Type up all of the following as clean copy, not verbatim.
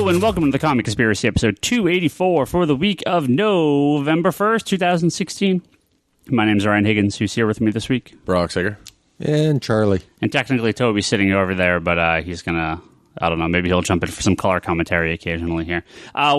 Hello and welcome to the Comic Conspiracy episode 284 for the week of November 1st, 2016. My name's Ryan Higgins, who's here with me this week. Brock Sager. And Charlie. And technically Toby's sitting over there, but he's going to, I don't know, maybe he'll jump in for some color commentary occasionally here.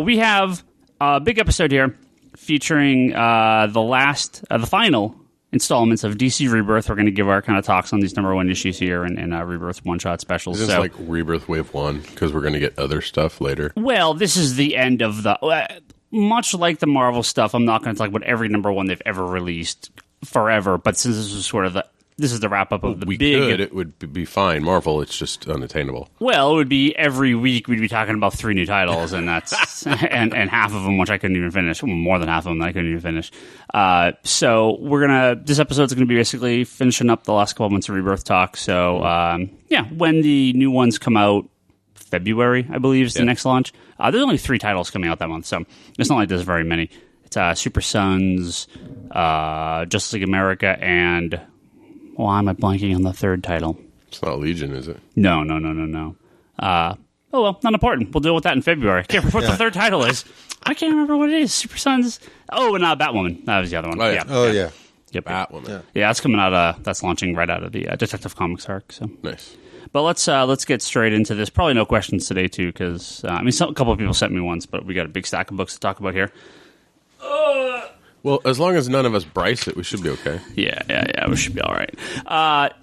We have a big episode here featuring the final installments of DC Rebirth. We're going to give our kind of talks on these number one issues here and Rebirth one-shot specials. This is like Rebirth Wave 1, because we're going to get other stuff later. Well, this is the end of the... much like the Marvel stuff, I'm not going to talk about every number one they've ever released forever, but since this is sort of this is the wrap-up of the big... it would be fine. Marvel, it's just unattainable. Well, it would be every week we'd be talking about 3 new titles, and that's and half of them, which I couldn't even finish. Well, more than half of them I couldn't even finish. So this episode's going to be basically finishing up the last couple months of Rebirth talk. So, when the new ones come out, February, I believe, is the next launch. There's only 3 titles coming out that month, so it's not like there's very many. It's Super Sons, Justice League America, and... why am I blanking on the third title? It's not Legion, is it? No. Oh, well, not important. We'll deal with that in February. I can't remember what the third title is. I can't remember what it is. Super Sons. Oh, and Batwoman. That was the other one. Oh, yeah. Yep. Batwoman. Yeah, that's coming out. That's launching right out of the Detective Comics arc. So nice. But let's get straight into this. Probably no questions today, too, because, a couple of people sent me once, but we got a big stack of books to talk about here. Well, as long as none of us Bryce it, we should be okay. Yeah, we should be all right.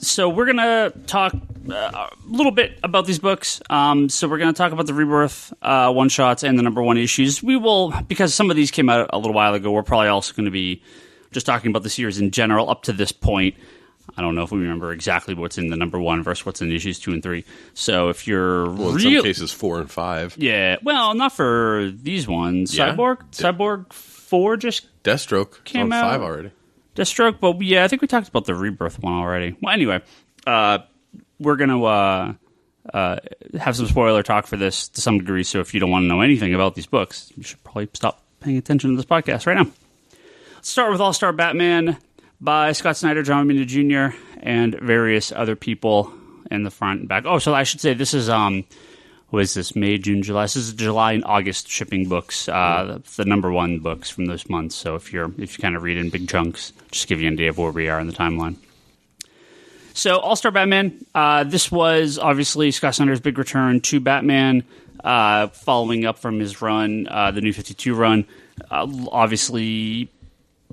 So we're going to talk a little bit about these books. So we're going to talk about the Rebirth one-shots and the number one issues. We will, because some of these came out a little while ago, we're probably also going to be just talking about the series in general up to this point. I don't know if we remember exactly what's in the number one versus what's in issues 2 and 3. So if you're in some cases 4 and 5. Yeah, well, not for these ones. Yeah. Cyborg 4 just Deathstroke came out. out. 5 already. Deathstroke, but yeah, I think we talked about the Rebirth one already. Well, anyway, we're going to have some spoiler talk for this to some degree, so if you don't want to know anything about these books, you should probably stop paying attention to this podcast right now. Let's start with All-Star Batman by Scott Snyder, John Romita Jr., and various other people in the front and back. Oh, so I should say this is... what is this, May, June, July? This is July and August shipping books, the number one books from those months. So if you kind of read in big chunks, just give you an idea of where we are in the timeline. So All-Star Batman, this was obviously Scott Snyder's big return to Batman, following up from his run, the New 52 run. Obviously,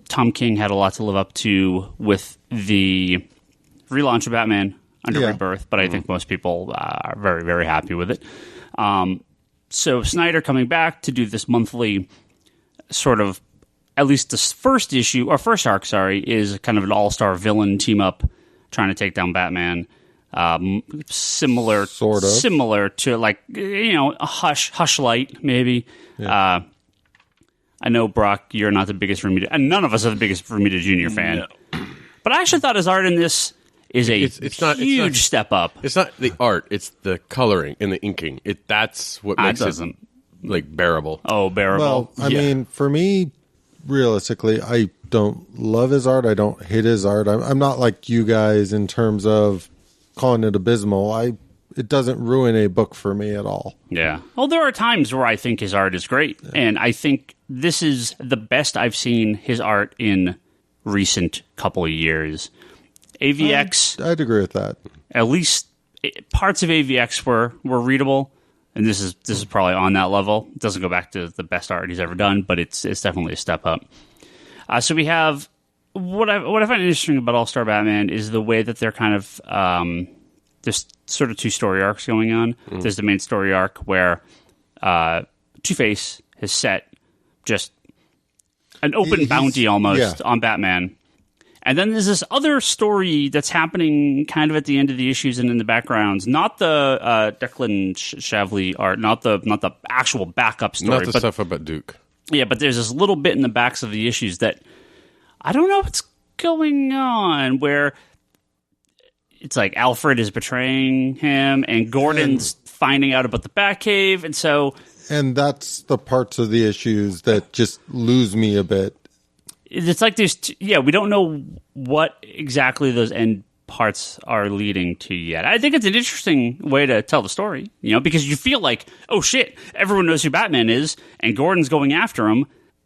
Tom King had a lot to live up to with the relaunch of Batman under Rebirth, but I think most people are very, very happy with it. So Snyder coming back to do this monthly sort of, at least this first arc, is kind of an all-star villain team-up trying to take down Batman. Similar to like, a Hush Light, maybe. Yeah. I know, Brock, you're not the biggest Romita, and none of us are the biggest Romita Jr. fan. No. But I actually thought his art in this is a huge step up. It's not the art; it's the coloring and the inking. That's what makes it bearable. Oh, bearable. Well, I mean, for me, realistically, I don't love his art. I don't hate his art. I'm not like you guys in terms of calling it abysmal. It doesn't ruin a book for me at all. Yeah. Well, there are times where I think his art is great, and I think this is the best I've seen his art in recent couple of years. AVX, I'd agree with that. At least parts of AVX were readable, and this is probably on that level. It doesn't go back to the best art he's ever done, but it's definitely a step up. So we have what I find interesting about All-Star Batman is the way that they're kind of there's sort of 2 story arcs going on. There's the main story arc where Two-Face has set just an open bounty almost on Batman. And then there's this other story that's happening kind of at the end of the issues and in the backgrounds. Not the Declan Shavley art, not the actual backup story. Not the stuff about Duke. Yeah, but there's this little bit in the backs of the issues that I don't know what's going on, where it's like Alfred is betraying him and Gordon's finding out about the Batcave. And so... And that's the parts of the issues that just lose me a bit. It's like there's... we don't know what exactly those end parts are leading to yet. I think it's an interesting way to tell the story, because you feel like, oh shit, everyone knows who Batman is, and Gordon's going after him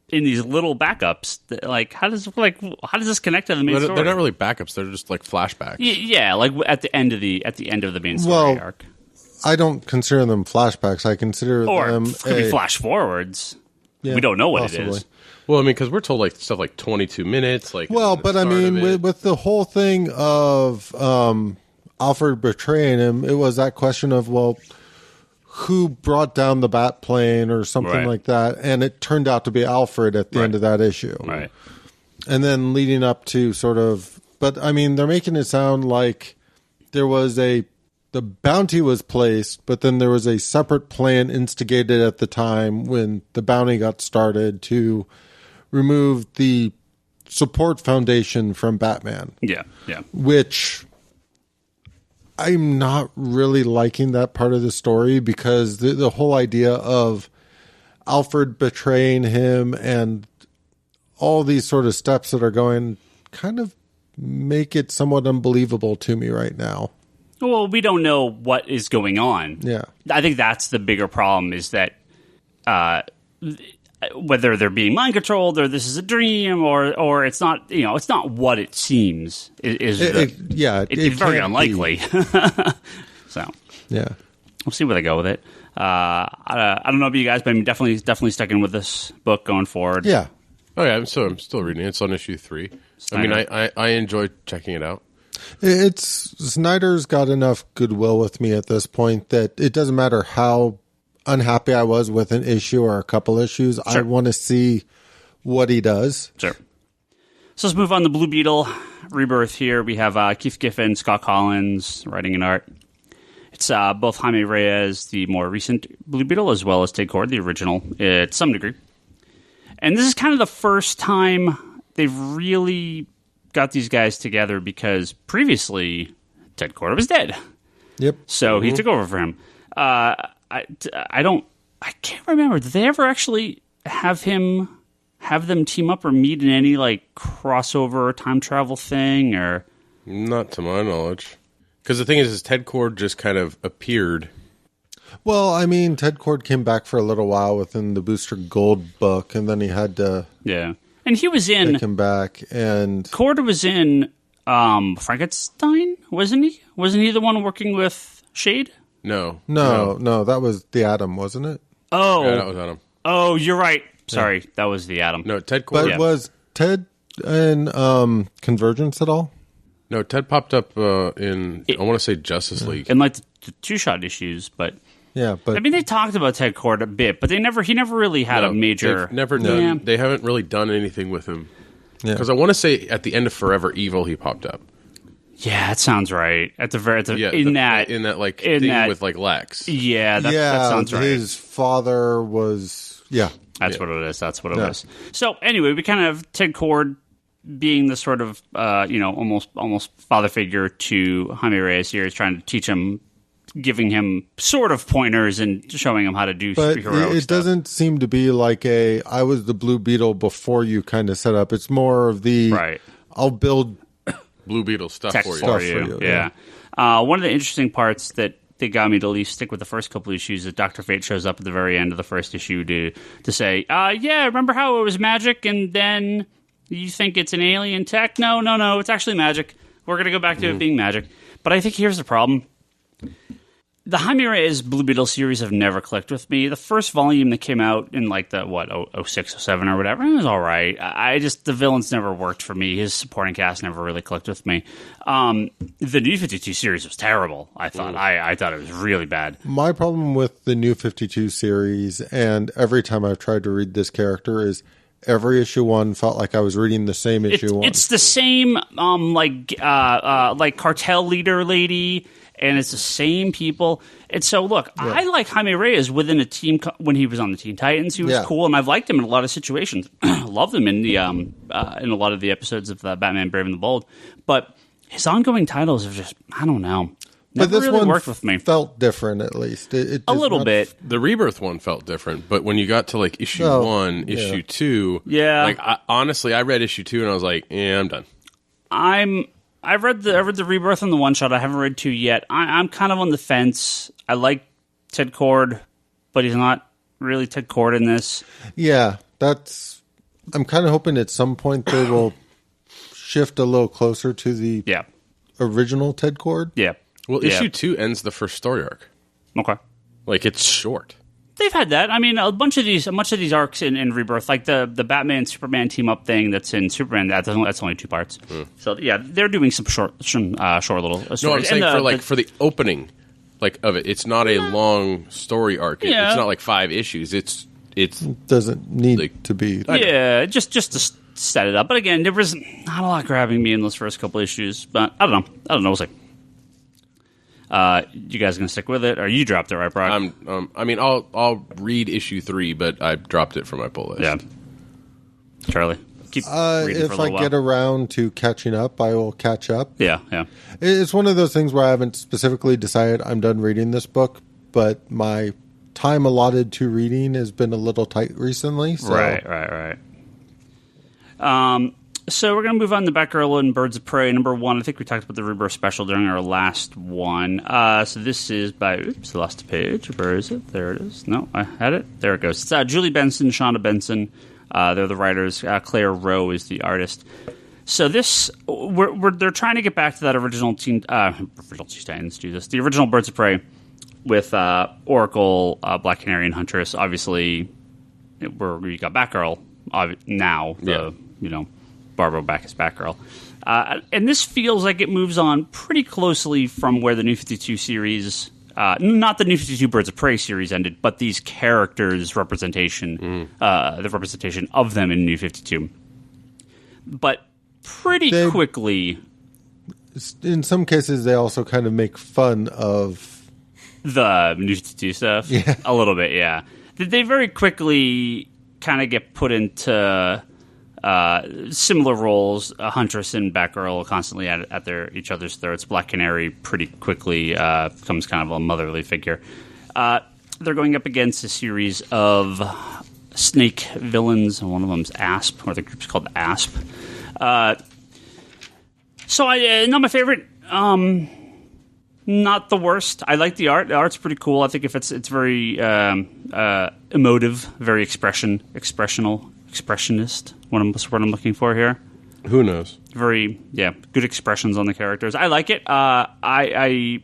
in these little backups. Like, how does this connect to the main story? They're not really backups; they're just like flashbacks. Yeah, like at the end of the main story arc. I don't consider them flashbacks. I consider them could be flash forwards. Yeah, we don't know what it is. Well, I mean, because we're told like stuff like 22 minutes. Like, but I mean, with the whole thing of Alfred betraying him, it was that question of, well, who brought down the bat plane or something like that, and it turned out to be Alfred at the end of that issue. Right. And then leading up to sort of, but I mean, they're making it sound like there was the bounty was placed, but then there was a separate plan instigated at the time when the bounty got started to remove the support foundation from Batman. Yeah. Which I'm not really liking that part of the story, because the whole idea of Alfred betraying him and all these sort of steps that are going kind of make it somewhat unbelievable to me right now. Well, we don't know what is going on. Yeah. I think that's the bigger problem, is that whether they're being mind controlled or this is a dream or it's not, it's not what it seems. It's very unlikely. So yeah, we'll see where they go with it. I don't know about you guys, but I'm definitely sticking with this book going forward. Yeah. Oh yeah, I'm still reading it. It's on issue 3. I mean, I enjoy checking it out. Snyder's got enough goodwill with me at this point that it doesn't matter how unhappy I was with an issue or a couple issues. Sure. I want to see what he does. Sure. So let's move on to Blue Beetle Rebirth here. We have Keith Giffen, Scott Collins writing and art. It's both Jaime Reyes, the more recent Blue Beetle, as well as Ted Kord, the original, to some degree. And this is kind of the first time they've really got these guys together, because previously Ted Kord was dead. Yep. So he took over for him. I can't remember. Did they ever actually have them team up or meet in any like crossover or time travel thing? Or not to my knowledge. Because the thing is Ted Kord just kind of appeared. Well, I mean, Ted Kord came back for a little while within the Booster Gold book, and then he had to and he was in take him back. And Kord was in Frankenstein, wasn't he? Wasn't he the one working with Shade? No, that was the Atom, wasn't it? Oh, yeah, that was Atom. Oh, you're right. Sorry, that was the Atom. No, Ted Kord. But was Ted in Convergence at all? No, Ted popped up I want to say Justice League. In like the two-shot issues, but yeah, but I mean, they talked about Ted Kord a bit, but he never really had a major. They haven't really done anything with him. Because I want to say at the end of Forever Evil, he popped up. Yeah, that sounds right. With like Lex. Yeah, that sounds right. His father was That's what it is. That's what it was. So anyway, we kind of Ted Kord being the sort of almost father figure to Jaime Reyes here, is trying to teach him, giving him sort of pointers and showing him how to do superhero stuff. It doesn't seem to be like I was the Blue Beetle before you kind of set up. It's more of the I'll build Blue Beetle stuff for you. Yeah. One of the interesting parts that they got me to at least stick with the first couple issues is Dr. Fate shows up at the very end of the first issue to say, remember how it was magic and then you think it's an alien tech? No, it's actually magic. We're going to go back to it being magic. But I think here's the problem. The Jaime Reyes Blue Beetle series have never clicked with me. The first volume that came out in like the 06, 07 or whatever, it was all right. The villains never worked for me. His supporting cast never really clicked with me. The New 52 series was terrible. I thought I thought it was really bad. My problem with the New 52 series, and every time I've tried to read this character, is every issue 1 felt like I was reading the same issue 1. It's the same like cartel leader lady. And it's the same people. And so, look, I like Jaime Reyes within a team when he was on the Teen Titans. He was cool, and I've liked him in a lot of situations. Loved him in the in a lot of the episodes of Batman Brave and the Bold. But his ongoing titles have just, I don't know. Never but this really one worked with me. Felt different, at least. It a little bit. The Rebirth one felt different, but when you got to like issue 1, issue 2, like honestly, I read issue 2 and I was like, I'm done. I read the Rebirth and the one shot. I haven't read 2 yet. I'm kind of on the fence. I like Ted Kord, but he's not really Ted Kord in this. Yeah, I'm kind of hoping at some point they will shift a little closer to the original Ted Kord. Yeah. Well, issue 2 ends the first story arc. Okay. Like, it's short. They've had that. I mean, a bunch of these arcs in Rebirth, like the Batman Superman team up thing that's in Superman. That's only 2 parts. So yeah, they're doing some short little stories. No, I'm saying for the opening, like of it, it's not a long story arc. Yeah. It's not like 5 issues. It doesn't need to be. Yeah, just to set it up. But again, there was not a lot grabbing me in those first couple issues. But I don't know. We'll see. You guys gonna stick with it, or you dropped it, right, Brock? I mean, I'll read issue 3, but I dropped it from my pull list. Yeah, Charlie, keep reading if for a little I get while. around to catching up, I will catch up. Yeah. It's one of those things where I haven't specifically decided I'm done reading this book, but my time allotted to reading has been a little tight recently. So. Right. So we're going to move on to Batgirl and Birds of Prey. Number 1, I think we talked about the Rebirth special during our last one. So this is by... Oops, I lost a page. Where is it? There it is. No, I had it. There it goes. It's Julie Benson, Shonda Benson. They're the writers. Claire Rowe is the artist. So this... they're trying to get back to that original Teen Titans do this. The original Birds of Prey with Oracle, Black Canary, and Huntress. Obviously, we got Batgirl now. Barbara back as Batgirl. And this feels like it moves on pretty closely from where the New 52 series, not the New 52 Birds of Prey series ended, but these characters' representation, the representation of them in New 52. But pretty quickly... In some cases, they also kind of make fun of... the New 52 stuff? Yeah. A little bit, yeah. They very quickly kind of get put into... similar roles. Huntress and Batgirl are constantly at each other's throats. Black Canary pretty quickly becomes kind of a motherly figure. They're going up against a series of snake villains. One of them's Asp, or the group's called Asp. So not my favorite. Not the worst. I like the art. The art's pretty cool. I think if it's very emotive, very expressionist. What I'm looking for here. Who knows? Very good expressions on the characters. I like it. I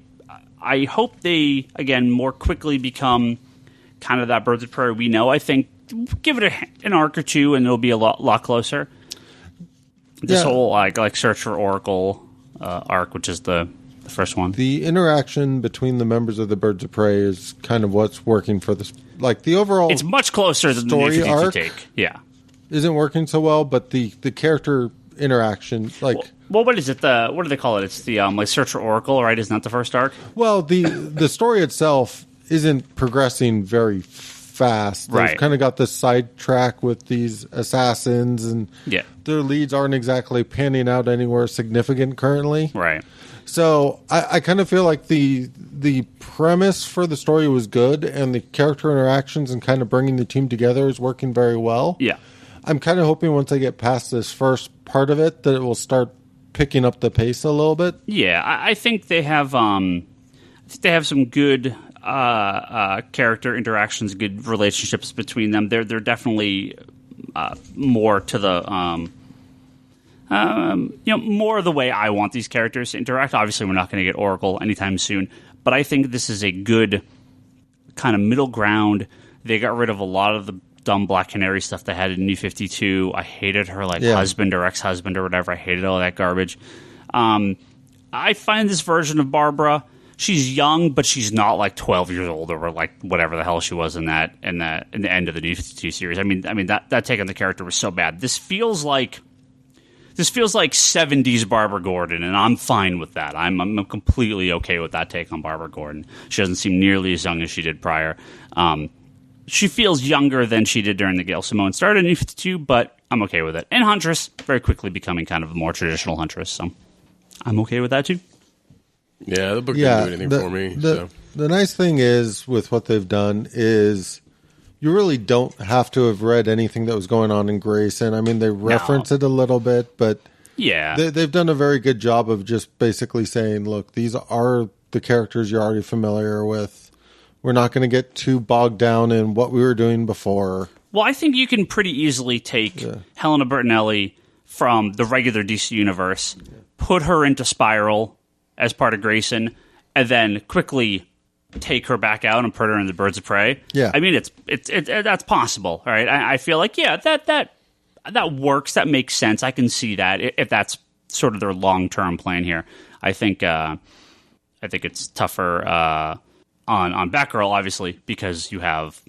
hope they again more quickly become kind of that Birds of Prey we know. I think give it an arc or 2 and it'll be a lot closer. This whole like Search for Oracle arc, which is the first one. The interaction between the members of the Birds of Prey is kind of what's working for this. Like the overall, it's much closer than the New 52 arc take. Yeah. Isn't working so well, but the character interaction, like... Well, what is it? What do they call it? It's the like Search for Oracle, right? Isn't that the first arc? Well, the story itself isn't progressing very fast. Right. They've kind of got this sidetrack with these assassins, and their leads aren't exactly panning out anywhere significant currently. Right. So I kind of feel like the premise for the story was good, and the character interactions and kind of bringing the team together is working very well. Yeah. I'm kind of hoping once I get past this first part of it that it will start picking up the pace a little bit. Yeah, I think they have. Some good character interactions, good relationships between them. They're definitely more to the more the way I want these characters to interact. Obviously, we're not going to get Oracle anytime soon, but I think this is a good kind of middle ground. They got rid of a lot of the dumb Black Canary stuff they had in New 52. I hated her husband or ex-husband or whatever. I hated all that garbage. I find this version of Barbara, she's young, but she's not like 12 years old or like whatever the hell she was in the end of the New 52 series. I mean that take on the character was so bad. This feels like 70s Barbara Gordon, and I'm fine with that. I'm completely okay with that take on Barbara Gordon. She doesn't seem nearly as young as she did prior. She feels younger than she did during the Gail Simone start in New 52, but I'm okay with it. And Huntress, very quickly becoming kind of a more traditional Huntress, so I'm okay with that too. Yeah, the book didn't do anything for me. The nice thing is, with what they've done, is you really don't have to have read anything that was going on in Grayson. I mean, they reference it a little bit, but Yeah. They've done a very good job of just basically saying, look, these are the characters you're already familiar with. We're not going to get too bogged down in what we were doing before. Well, I think you can pretty easily take Helena Bertinelli from the regular DC universe, put her into Spiral as part of Grayson, and then quickly take her back out and put her in the Birds of Prey. Yeah. I mean, it's that's possible, all right? I feel like, that works. That makes sense. I can see that if that's sort of their long-term plan here. I think it's tougher on Batgirl, obviously, because you have...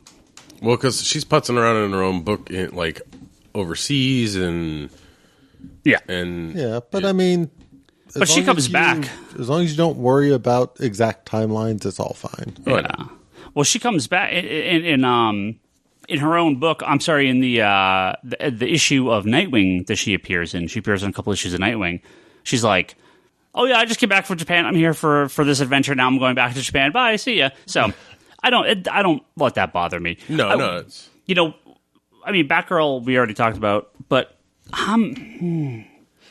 Well, because she's putzing around in her own book, like, overseas and... Yeah. But I mean... But she comes back. As long as you don't worry about exact timelines, it's all fine. Yeah. Well, she comes back in her own book. I'm sorry, in the issue of Nightwing that she appears in. She appears in a couple issues of Nightwing. She's like, "Oh yeah, I just came back from Japan. I'm here for this adventure. Now I'm going back to Japan. Bye, see ya." So I don't let that bother me. No. It's... You know, I mean, Batgirl we already talked about, but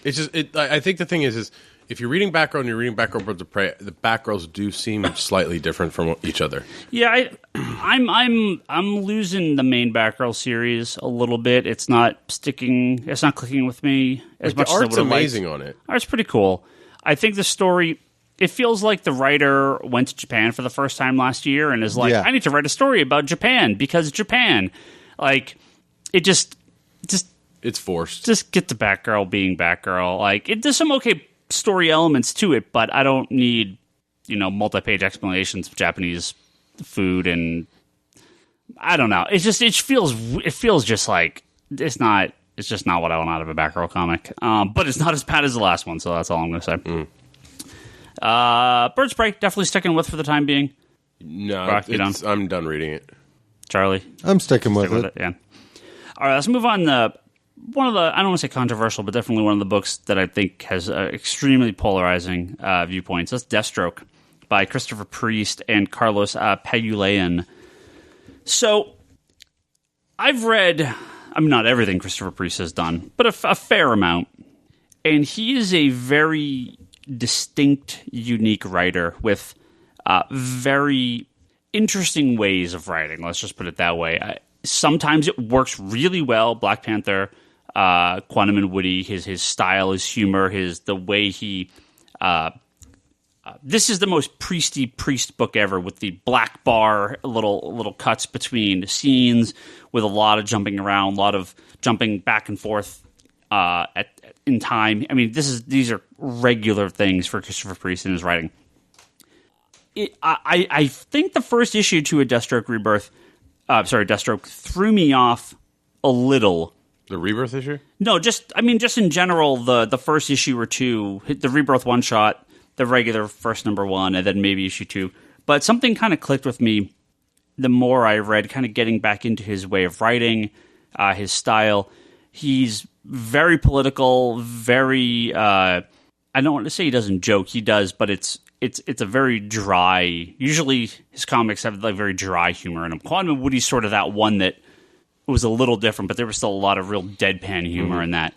it's just I think the thing is if you're reading Batgirl and you're reading Batgirl Birds of Prey, the Batgirls do seem slightly different from each other. Yeah, I'm losing the main Batgirl series a little bit. It's not clicking with me as much as I would have liked. The art's amazing on it. Art's pretty cool. I think the story, it feels like the writer went to Japan for the first time last year and is like, I need to write a story about Japan because Japan. Like, it just it's forced. Just get to Batgirl being Batgirl. Like, there's some okay story elements to it, but I don't need, multi-page explanations of Japanese food, and I don't know. It feels just like it's just not what I want out of a Batgirl comic. But it's not as bad as the last one, so that's all I'm going to say. Birds of Prey, definitely sticking with for the time being. No, I'm done reading it. Charlie? I'm sticking with it. Yeah. All right, let's move on. One of the, I don't want to say controversial, but definitely one of the books that I think has extremely polarizing viewpoints. That's Deathstroke by Christopher Priest and Carlos Pagulayan. So, I've read, not everything Christopher Priest has done, but a fair amount. And he is a very distinct, unique writer with very interesting ways of writing. Let's just put it that way. Sometimes it works really well. Black Panther, Quantum and Woody, his style, his humor, the way he... this is the most priest book ever, with the black bar, little cuts between scenes, with a lot of jumping around, a lot of jumping back and forth in time. I mean, these are regular things for Christopher Priest in his writing. I think the first issue to a Deathstroke Rebirth... Deathstroke threw me off a little. The Rebirth issue? No, just in general, the first issue or two, the Rebirth one-shot, the regular first number one, and then maybe issue two. But something kind of clicked with me the more I read, kind of getting back into his way of writing, his style. He's very political, very... I don't want to say he doesn't joke, he does, but it's a very dry... Usually his comics have like very dry humor in them. Quantum and Woody's sort of that one that was a little different, but there was still a lot of real deadpan humor in that.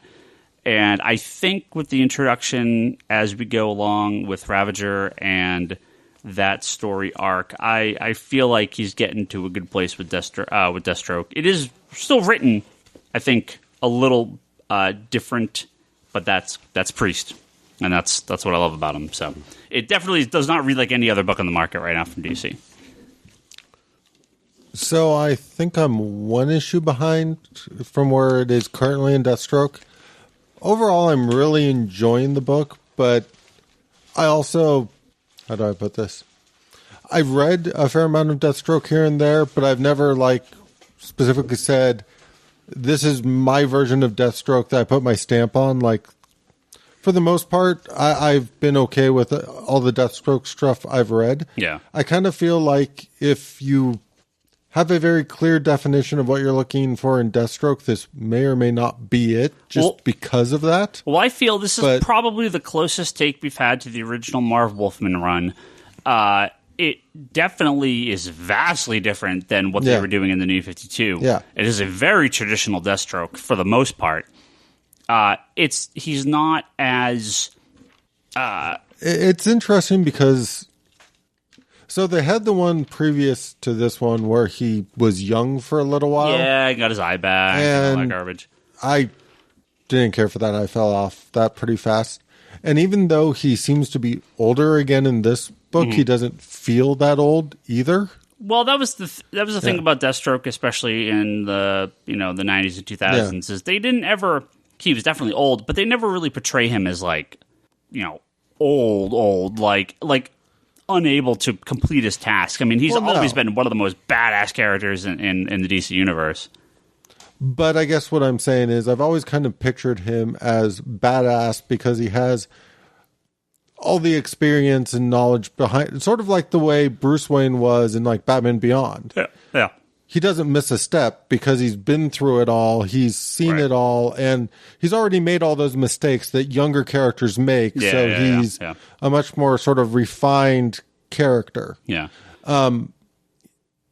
And I think with the introduction as we go along with Ravager and that story arc, I feel like he's getting to a good place with Deathstroke. It is still written, I think, a little different, but that's Priest. And that's what I love about him. So it definitely does not read like any other book on the market right now from DC. So I think I'm one issue behind from where it is currently in Deathstroke. Overall, I'm really enjoying the book, but I also... How do I put this? I've read a fair amount of Deathstroke here and there, but I've never specifically said, this is my version of Deathstroke that I put my stamp on. For the most part, I've been okay with all the Deathstroke stuff I've read. Yeah. I kind of feel like if you have a very clear definition of what you're looking for in Deathstroke, this may or may not be it, because of that. Well, I feel this is probably the closest take we've had to the original Marv Wolfman run. It definitely is vastly different than what they were doing in the New 52. Yeah. It is a very traditional Deathstroke for the most part. he's not as. It's interesting because. So they had the one previous to this one where he was young for a little while. Yeah, he got his eye back and all that garbage. I didn't care for that. I fell off that pretty fast. And even though he seems to be older again in this book, he doesn't feel that old either. Well, that was the thing about Deathstroke, especially in the the 90s and 2000s, is they didn't ever. He was definitely old, but they never really portray him as like, old, like unable to complete his task. I mean, he's always been one of the most badass characters in the DC universe. But I guess what I'm saying is I've always kind of pictured him as badass because he has all the experience and knowledge behind, sort of like the way Bruce Wayne was in like Batman Beyond. Yeah. He doesn't miss a step because he's been through it all. He's seen it all, and he's already made all those mistakes that younger characters make. He's a much more sort of refined character. Yeah.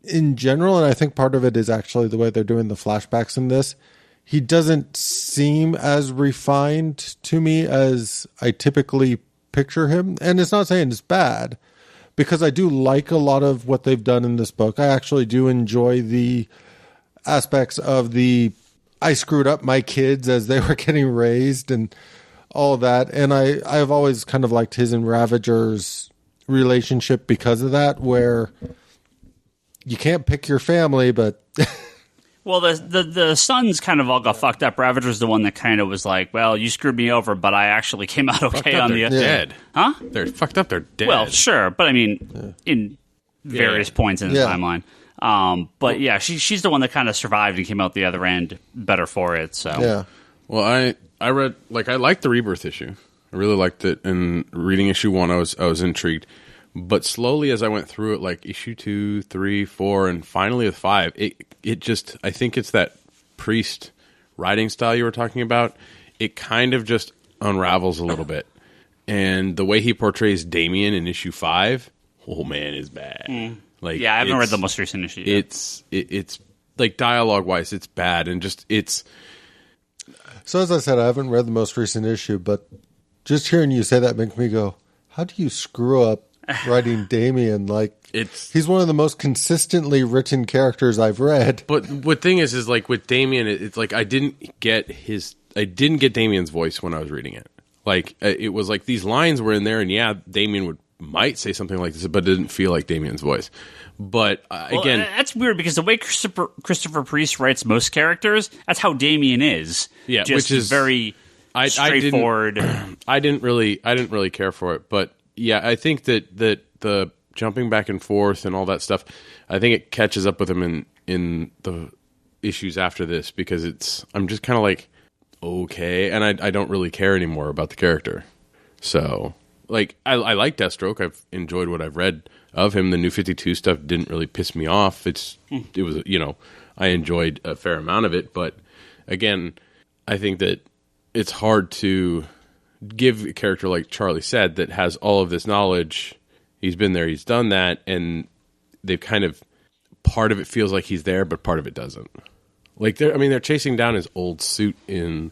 In general, and I think part of it is actually the way they're doing the flashbacks in this, he doesn't seem as refined to me as I typically picture him. And it's not saying it's bad, because I do like a lot of what they've done in this book. I actually do enjoy the aspects of I screwed up my kids as they were getting raised and all that. And I've always kind of liked his and Ravager's relationship because of that, where you can't pick your family, but... Well, the sons kind of all got fucked up. Ravager's the one that kind of was like, well, you screwed me over, but I actually came out okay on the... They're dead. Huh? They're fucked up. They're dead. Well, sure, but I mean, in various points in the timeline. But yeah, she's the one that kind of survived and came out the other end better for it. So yeah. Well, I read, I liked the Rebirth issue. I really liked it. And reading issue 1, I was intrigued. But slowly as I went through it, like issue 2, 3, 4, and finally with 5, it just, I think it's that priest writing style you were talking about. It kind of just unravels a little bit. And the way he portrays Damian in issue 5, oh man, is bad. Like, yeah, I haven't read the most recent issue yet. It's like dialogue wise, it's bad, and just it's. So as I said, I haven't read the most recent issue, but just hearing you say that makes me go, how do you screw up writing Damian? Like, he's one of the most consistently written characters I've read. But what thing is like with Damian, it's like I didn't get Damian's voice when I was reading it. Like it was like these lines were in there, and yeah, Damian might say something like this, but it didn't feel like Damian's voice. But again, that's weird because the way Christopher Priest writes most characters, that's how Damian is. Yeah, just which is very straightforward. I didn't really care for it, but yeah, I think that the jumping back and forth and all that stuff, I think it catches up with him in the issues after this, because I'm just kind of like, okay, and I don't really care anymore about the character. So, like, I like Deathstroke. I've enjoyed what I've read of him. The New 52 stuff didn't really piss me off. It was, I enjoyed a fair amount of it, but again, I think that it's hard to give a character like Charlie said that has all of this knowledge. He's been there, he's done that, and they've kind of, part of it feels like he's there, but part of it doesn't. Like they're chasing down his old suit in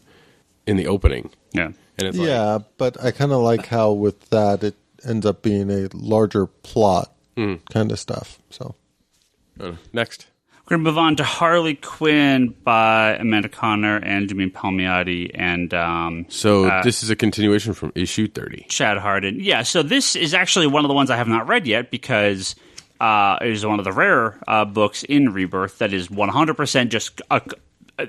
the opening. Yeah. And it's but I kind of like how with that it ends up being a larger plot kind of stuff. So next. We're going to move on to Harley Quinn by Amanda Conner and Jameen Palmiotti. And this is a continuation from issue 30. Chad Hardin. Yeah, so this is actually one of the ones I have not read yet because it is one of the rare books in Rebirth that is 100% just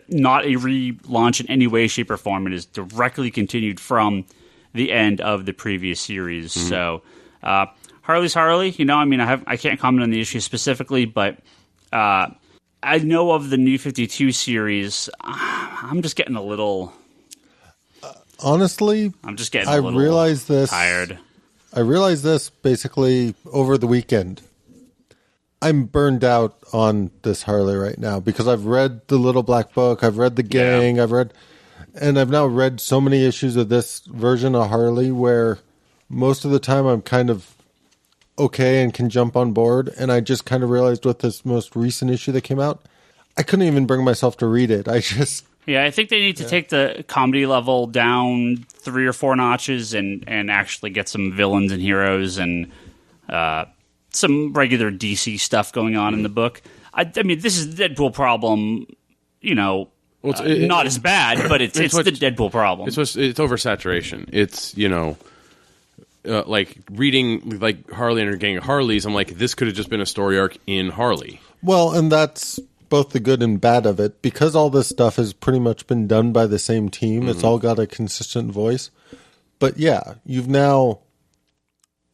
not a relaunch in any way, shape, or form. It is directly continued from the end of the previous series. Mm-hmm. So Harley's Harley. I can't comment on the issue specifically, but I know of the New 52 series. I'm just getting a little... honestly, I'm just getting a little tired. I realized this basically over the weekend. I'm burned out on this Harley right now because I've read the Little Black Book, I've read the Gang, I've now read so many issues of this version of Harley where most of the time I'm kind of okay and can jump on board, and I just kind of realized with this most recent issue that came out, I couldn't even bring myself to read it. I just Yeah, I think they need to take the comedy level down 3 or 4 notches and actually get some villains and heroes and some regular DC stuff going on in the book. I mean, this is the Deadpool problem, not as bad, but it's the Deadpool problem. It's oversaturation. It's, like reading like Harley and her gang of Harleys, I'm like, this could have just been a story arc in Harley. Well, and that's both the good and bad of it. Because all this stuff has pretty much been done by the same team, it's all got a consistent voice. But yeah, you've now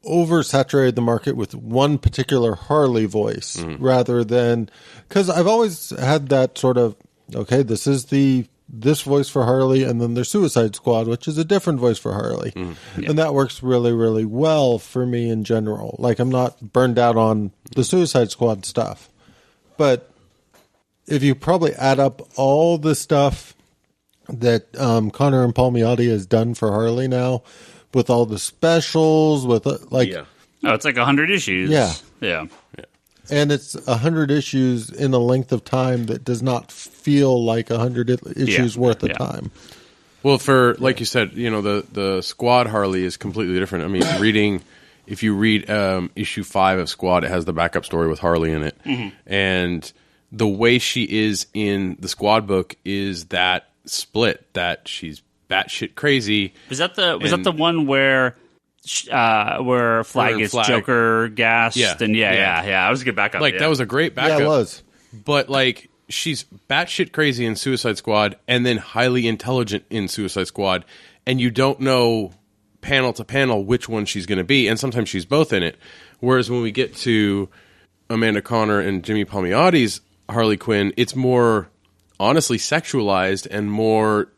oversaturated the market with one particular Harley voice rather than... Because I've always had that sort of, okay, this is this voice for Harley, and then there's Suicide Squad, which is a different voice for Harley. And that works really, really well for me in general. Like, I'm not burned out on the Suicide Squad stuff. But if you probably add up all the stuff that Connor and Palmiotti has done for Harley now, with all the specials, with it's like 100 issues. Yeah. And it's 100 issues in a length of time that does not feel like 100 issues worth of time. Well, like you said, the Squad Harley is completely different. I mean, if you read issue 5 of Squad, it has the backup story with Harley in it. And the way she is in the Squad book is that split, that she's batshit crazy. Was that the one where Flag gets Joker gassed? And I was a good backup. Like, that was a great backup. Yeah, it was. But, like, she's batshit crazy in Suicide Squad and then highly intelligent in Suicide Squad, and you don't know panel to panel which one she's going to be, and sometimes she's both in it. Whereas when we get to Amanda Conner and Jimmy Palmiotti's Harley Quinn, it's more honestly sexualized and more,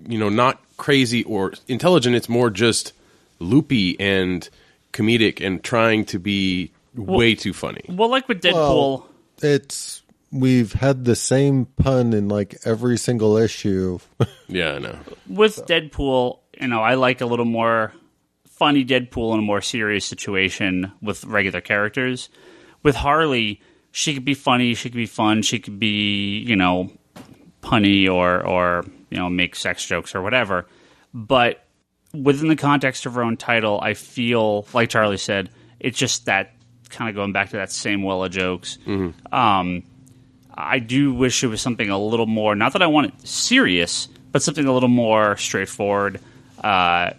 not crazy or intelligent. It's more just loopy and comedic and trying to be way too funny. Well, like with Deadpool, we've had the same pun in like every single issue. Yeah, I know. With Deadpool, I like a little more funny Deadpool in a more serious situation with regular characters. With Harley, she could be funny, she could be fun, she could be, punny or make sex jokes or whatever. But within the context of her own title, I feel, like Charlie said, it's just that kind of going back to that same well of jokes. I do wish it was something a little more, not that I want it serious, but something a little more straightforward. I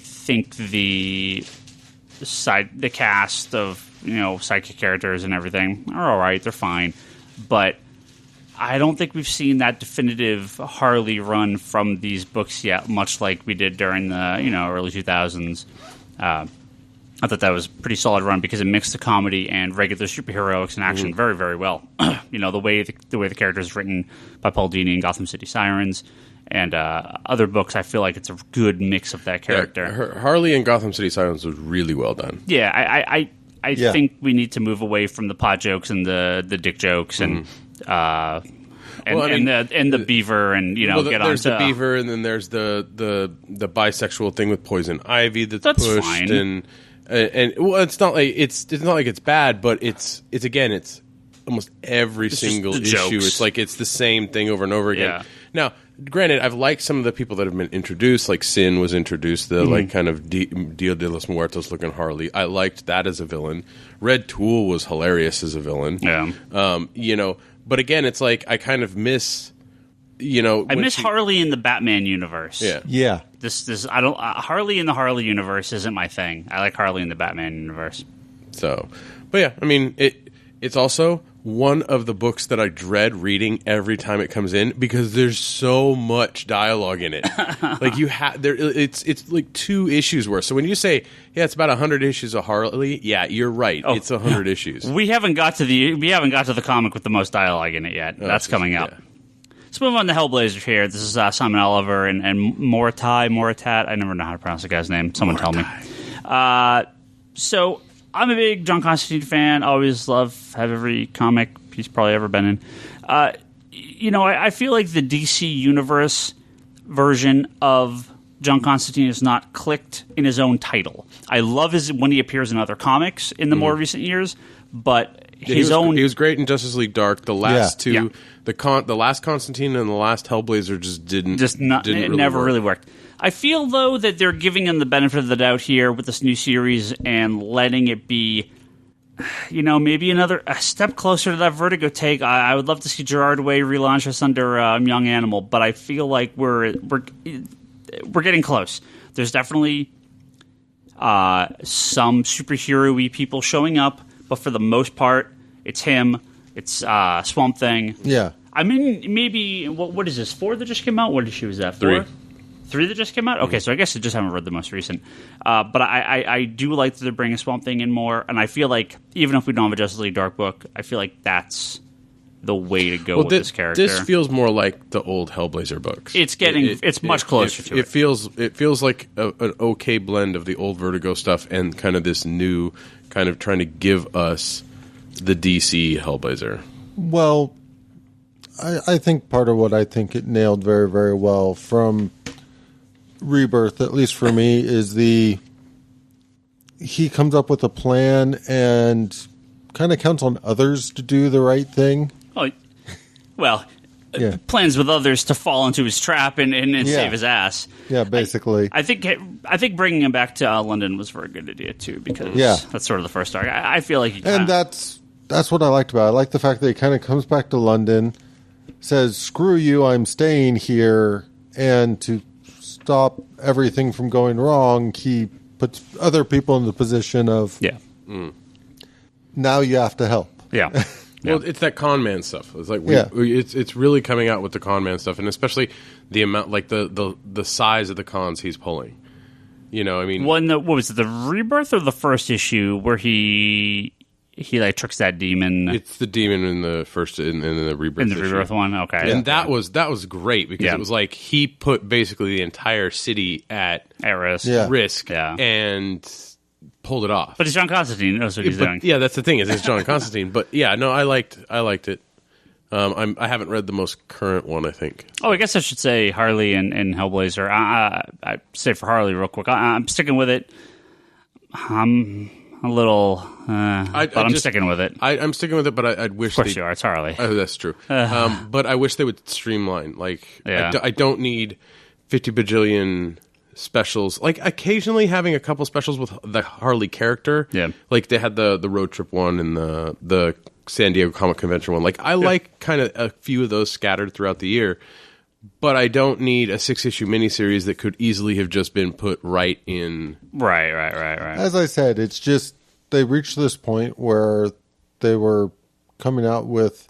think the cast of sidekick characters and everything are all right, they're fine, but I don't think we've seen that definitive Harley run from these books yet, much like we did during the early 2000s. I thought that was a pretty solid run because it mixed the comedy and regular superheroics and action very, very well. The way the character is written by Paul Dini in Gotham City Sirens and other books, I feel like it's a good mix of that character. Yeah, Harley in Gotham City Sirens was really well done. Yeah, I think we need to move away from the pot jokes and the dick jokes and the beaver and get on to... There's the beaver and then there's the bisexual thing with Poison Ivy that's pushed fine. And well, it's not like it's bad, but it's almost every single issue. Jokes. It's like it's the same thing over and over again. Yeah. Now, granted, I've liked some of the people that have been introduced. Like Sin was introduced, the like kind of Dia de los Muertos looking Harley. I liked that as a villain. Red Tool was hilarious as a villain. Yeah. But again, it's like I kind of miss. I miss Harley in the Batman universe. Yeah. Harley in the Harley universe isn't my thing. I like Harley in the Batman universe. So, but yeah, I mean, it's also one of the books that I dread reading every time it comes in because there's so much dialogue in it. Like it's like 2 issues worth. So when you say, yeah, it's about 100 issues of Harley, yeah, you're right. Oh, it's 100 issues. We haven't got to the comic with the most dialogue in it yet. That's coming up. Yeah. Let's move on to Hellblazer here. This is Simon Oliver and Moritat. I never know how to pronounce the guy's name. Someone tell me. So I'm a big John Constantine fan. Always have every comic he's probably ever been in. I feel like the DC Universe version of John Constantine is not clicked in his own title. I love when he appears in other comics in the more recent years, but He was great in Justice League Dark. The last two, Yeah. the last Constantine and the last Hellblazer never really worked. I feel though that they're giving him the benefit of the doubt here with this new series and letting it be, maybe a step closer to that Vertigo take. I would love to see Gerard Way relaunch us under Young Animal, but I feel like we're getting close. There's definitely some superhero-y people showing up, but for the most part, it's him. It's Swamp Thing. Yeah. I mean, maybe what is this? 4 that just came out? What issue was that? 4? 3 that just came out? Okay, so I guess I just haven't read the most recent. But I do like that they're bringing Swamp Thing in more, and I feel like even if we don't have a Justice League Dark book, I feel like that's the way to go with this character. This feels more like the old Hellblazer books. It's it's much closer to it. It feels like an okay blend of the old Vertigo stuff and kind of this new kind of trying to give us the DC Hellblazer. Well, I think part of what I think it nailed very, very well from Rebirth, at least for me, is he comes up with a plan and kind of counts on others to do the right thing. Oh, well, plans with others to fall into his trap and save his ass. Yeah, basically. I think bringing him back to London was a very good idea too, because that's sort of the first arc. I feel like that's what I liked about it. I like the fact that he kind of comes back to London, says, "Screw you, I'm staying here," and to stop everything from going wrong, he puts other people in the position of now you have to help. Yeah. Well, it's that con man stuff. It's like it's really coming out with the con man stuff, and especially the amount, like the size of the cons he's pulling. I mean, what was it, the Rebirth or the first issue where he like tricks that demon? It's the demon in the first in the Rebirth. In the Rebirth one, okay. And that was great because it was like he put basically the entire city at risk, and pulled it off. But it's John Constantine knows what he's doing. Yeah, that's the thing, is it's John Constantine. But yeah, no, I liked it. I haven't read the most current one, I think. Oh, I guess I should say Harley and Hellblazer. I say for Harley real quick. I'm sticking with it. I'm a little, I'm sticking with it. I'm sticking with it, but I'd wish. Of course you are. It's Harley. Oh, that's true. But I wish they would streamline. Like, I don't need 50 bajillion specials. Like, occasionally having a couple specials with the Harley character. Yeah. Like, they had the road trip one and the San Diego Comic Convention one. Like, I like kind of a few of those scattered throughout the year. But I don't need a 6-issue miniseries that could easily have just been put right in. Right. As I said, it's just they reached this point where they were coming out with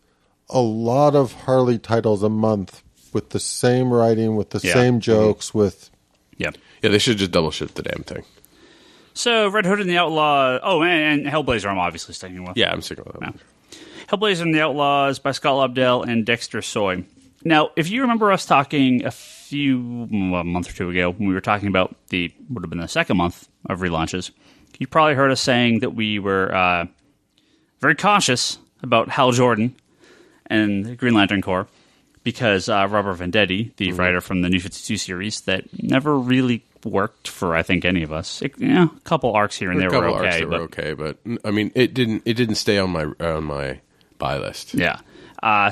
a lot of Harley titles a month with the same writing, with the same jokes, with... Yeah, they should just double shift the damn thing. So, Red Hood and the Outlaw... Oh, and Hellblazer I'm obviously sticking with. Yeah, I'm sticking with that. Yeah. Hellblazer and the Outlaws by Scott Lobdell and Dexter Soy. Now, if you remember us talking a month or two ago, when we were talking about would have been the second month of relaunches, you probably heard us saying that we were very cautious about Hal Jordan and the Green Lantern Corps because Robert Venditti, the writer from the New 52 series, that never really worked for, I think, any of us. A couple arcs here and there were okay. But I mean, it didn't stay on my buy list. Yeah.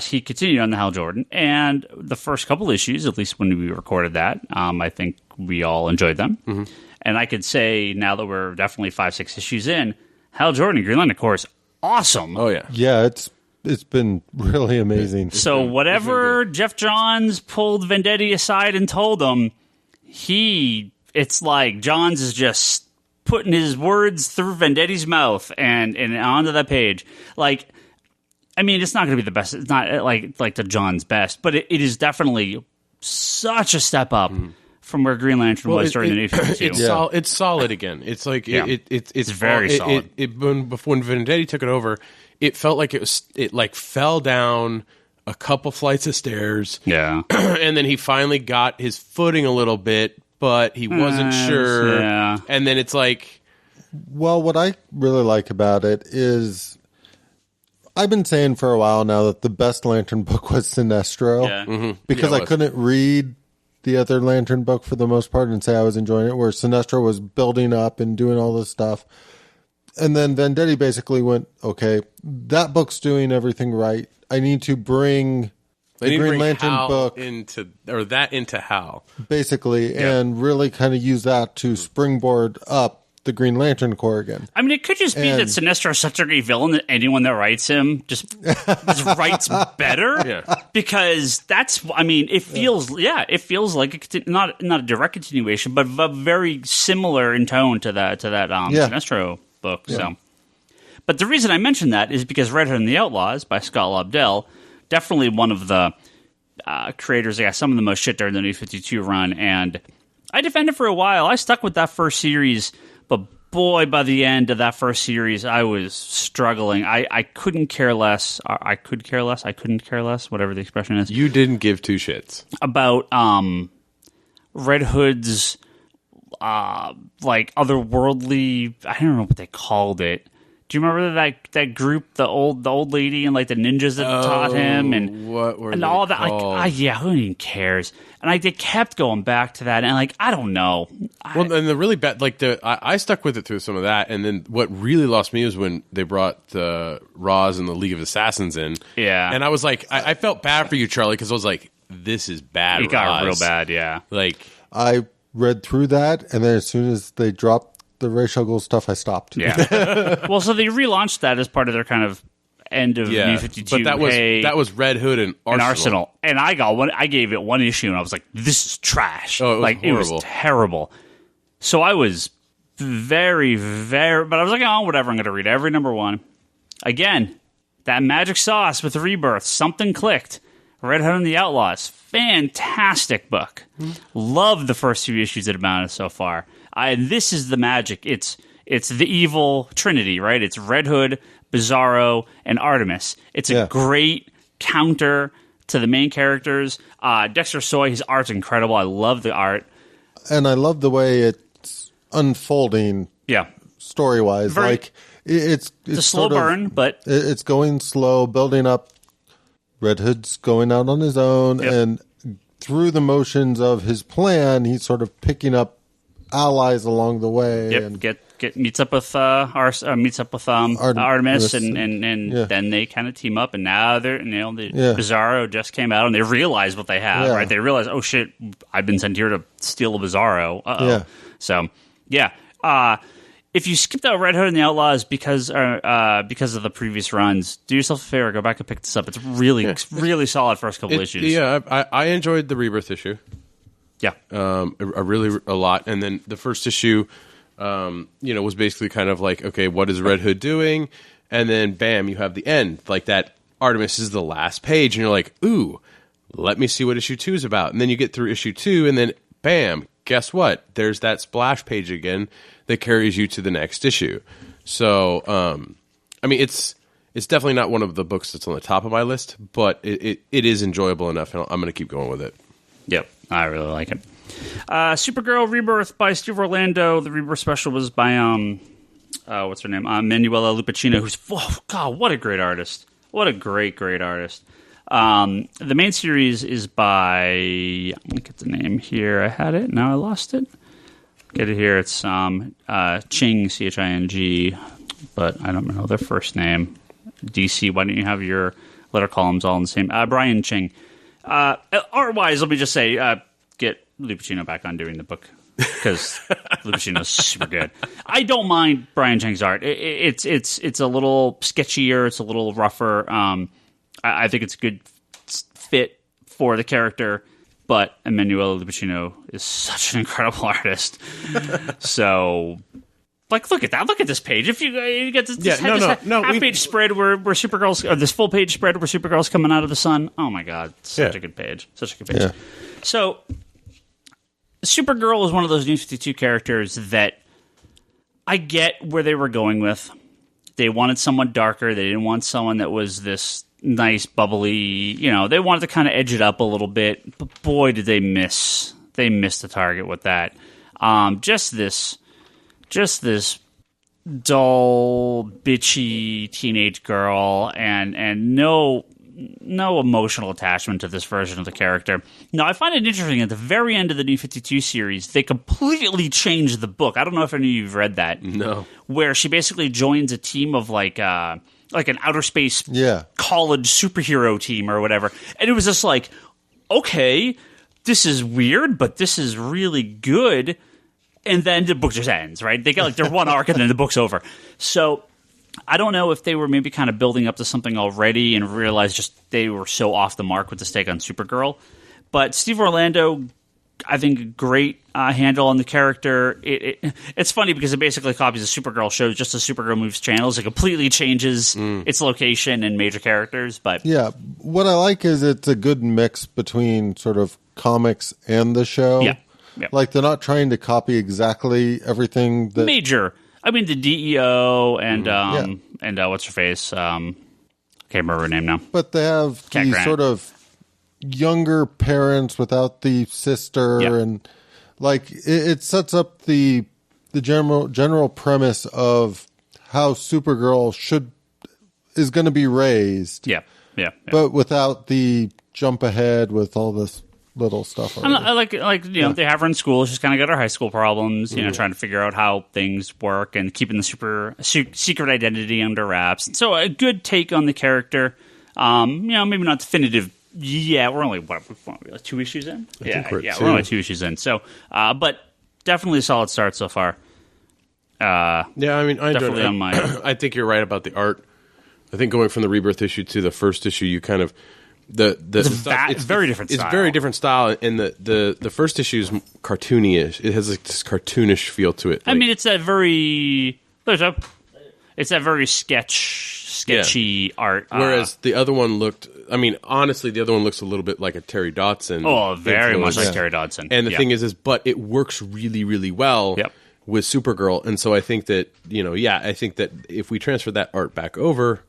He continued on the Hal Jordan, and the first couple issues, at least when we recorded that, I think we all enjoyed them. Mm-hmm. And I could say, now that we're definitely 5-6 issues in, Hal Jordan, Green Lantern Corps is awesome. Oh, yeah. Yeah, it's been really amazing. So whatever Jeff Johns pulled Venditti aside and told him, it's like Johns is just putting his words through Venditti's mouth and onto that page. Like... I mean, it's not going to be the best. It's not like the John's best, but it is definitely such a step up from where Green Lantern was during the New 52. It's solid again. It's like it's very solid. When Venditti took it over, it felt like it fell down a couple flights of stairs. Yeah, and then he finally got his footing a little bit, but he wasn't sure. Yeah, and then it's like, well, what I really like about it is. I've been saying for a while now that the best Lantern book was Sinestro because I couldn't read the other Lantern book for the most part and say I was enjoying it, where Sinestro was building up and doing all this stuff. And then Vendetti basically went, okay, that book's doing everything right. I need to bring the Green Lantern Hal book into Hal. Basically, and really kind of use that to springboard up the Green Lantern Corps again. I mean, it could just be that Sinestro is such a great villain that anyone that writes him just writes better. Yeah. Because that's, I mean, it feels like not a direct continuation, but very similar in tone to that Sinestro book. Yeah. So, but the reason I mentioned that is because Red Hood and the Outlaws by Scott Lobdell, definitely one of the creators that got some of the most shit during the New 52 run, and I defended for a while. I stuck with that first series, but boy, by the end of that first series, I was struggling. I couldn't care less. I could care less. I couldn't care less, whatever the expression is. You didn't give two shits. About Red Hood's, like, otherworldly, I don't know what they called it. Do you remember that group, the old lady and like the ninjas that taught him and what were and they all that? called? Like, who even cares? And they kept going back to that, and like, I don't know. Well, and the really bad, like I stuck with it through some of that, and then what really lost me was when they brought the Roz and the League of Assassins in. Yeah, and I was like, I felt bad for you, Charlie, because I was like, this is bad. It got real bad. Yeah, like I read through that, and then as soon as they dropped the racial goal stuff, I stopped. Yeah. Well, so they relaunched that as part of their kind of end of New 52. But that was Red Hood and Arsenal. And I gave it one issue, and I was like, this is trash. Oh, it was horrible. It was terrible. So I was very, very, but I was like, oh, whatever, I'm going to read every number one. Again, that magic sauce with Rebirth, something clicked. Red Hood and the Outlaws, fantastic book. Love the first few issues that have been out so far. This is the magic. It's the evil Trinity, right? It's Red Hood, Bizarro, and Artemis. It's a great counter to the main characters. Dexter Soy, his art's incredible. I love the art. And I love the way it's unfolding story-wise. Like, it's a slow burn, but it's going slow, building up. Red Hood's going out on his own, and through the motions of his plan, he's sort of picking up allies along the way. Yep. And meets up with Artemis, and then they kind of team up, and now they're Bizarro just came out, and they realize what they have. Right? They realize, oh shit, I've been sent here to steal a Bizarro. So if you skipped out Red Hood and the Outlaws because of the previous runs, do yourself a favor, go back and pick this up. It's really solid first couple issues. Yeah, I enjoyed the Rebirth issue. Yeah, a lot. And then the first issue, was basically kind of like, okay, what is Red Hood doing? And then, bam, you have the end. Like that, Artemis is the last page, and you're like, ooh, let me see what issue 2 is about. And then you get through issue 2, and then, bam, guess what? There's that splash page again that carries you to the next issue. So, I mean, it's definitely not one of the books that's on the top of my list, but it is enjoyable enough, and I'm going to keep going with it. Yep, I really like it. Supergirl Rebirth by Steve Orlando. The Rebirth special was by what's her name? Manuela Lupacchino, who's what a great artist. What a great artist. The main series is by, let me get the name here. I had it, now I lost it. Get it here. It's Ching, Ching, but I don't know their first name. DC, why don't you have your letter columns all in the same? Brian Ching. Art-wise, let me just say, get Lupacchino back on doing the book, because Lupacchino's super good. I don't mind Brian Chang's art. It's a little sketchier. It's a little rougher. I think it's a good fit for the character, but Emanuele Lupacchino is such an incredible artist. So, like, look at that. Look at this page. If you get this half-page spread where Supergirl's, or this full-page spread where Supergirl's coming out of the sun. Oh, my God. Such a good page. Such a good page. Yeah. So, Supergirl is one of those New 52 characters that I get where they were going with. They wanted someone darker. They didn't want someone that was this nice, bubbly, they wanted to kind of edge it up a little bit. But boy, did they miss. They missed the target with that. Just this dull, bitchy teenage girl, and no no emotional attachment to this version of the character. Now, I find it interesting at the very end of the New 52 series, they completely changed the book. I don't know if any of you have read that. No. Where she basically joins a team of like an outer space college superhero team or whatever. And it was just like, okay, this is weird, but this is really good. And then the book just ends, right? They get like their one arc and then the book's over. So I don't know if they were maybe kind of building up to something already and realized just they were so off the mark with this take on Supergirl. But Steve Orlando, I think, a great handle on the character. It's funny because it basically copies a Supergirl show just as Supergirl moves channels. It completely changes its location and major characters. But yeah, what I like is it's a good mix between sort of comics and the show. Yeah. Yep. Like, they're not trying to copy exactly everything that... Major. I mean, the DEO and what's her face? Can't remember her name now. But they have Cat these Grant. sort of younger parents without the sister, and like it sets up the general premise of how Supergirl is going to be raised. Yeah. But without the jump ahead with all this little stuff. I like they have her in school. She's kind of got her high school problems, trying to figure out how things work and keeping the secret identity under wraps. So a good take on the character. Maybe not definitive. Yeah, we're only like 2 issues in. We're only 2 issues in. So, but definitely a solid start so far. I mean, I definitely on my. I think you're right about the art. I think going from the Rebirth issue to the first issue, you kind of it's very different style. It's very different style, and the first issue is cartoony-ish. It has like this cartoonish feel to it. I mean, it's that very sketchy art. Whereas the other one looked, I mean, honestly, the other one looks a little bit like a Terry Dodson. Oh, very influence. much like Terry Dodson. And the thing is, but it works really, really well with Supergirl. And so I think that, I think that if we transfer that art back over,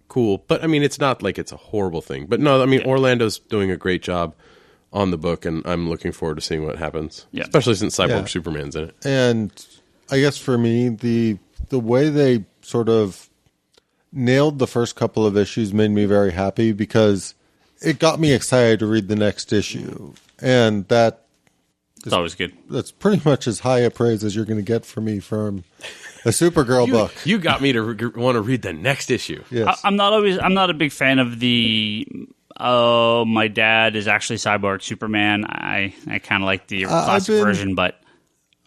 cool. But I mean, it's not like it's a horrible thing. But no, I mean, Orlando's doing a great job on the book, and I'm looking forward to seeing what happens. Yeah. Especially since Cyborg Superman's in it. And I guess for me, the way they sort of nailed the first couple of issues made me very happy because it got me excited to read the next issue. And it's always good. That's pretty much as high a praise as you're going to get from me from a Supergirl book. You got me to want to read the next issue. Yes. I'm not a big fan of the my dad is actually Cyborg Superman. I kind of like the classic version, but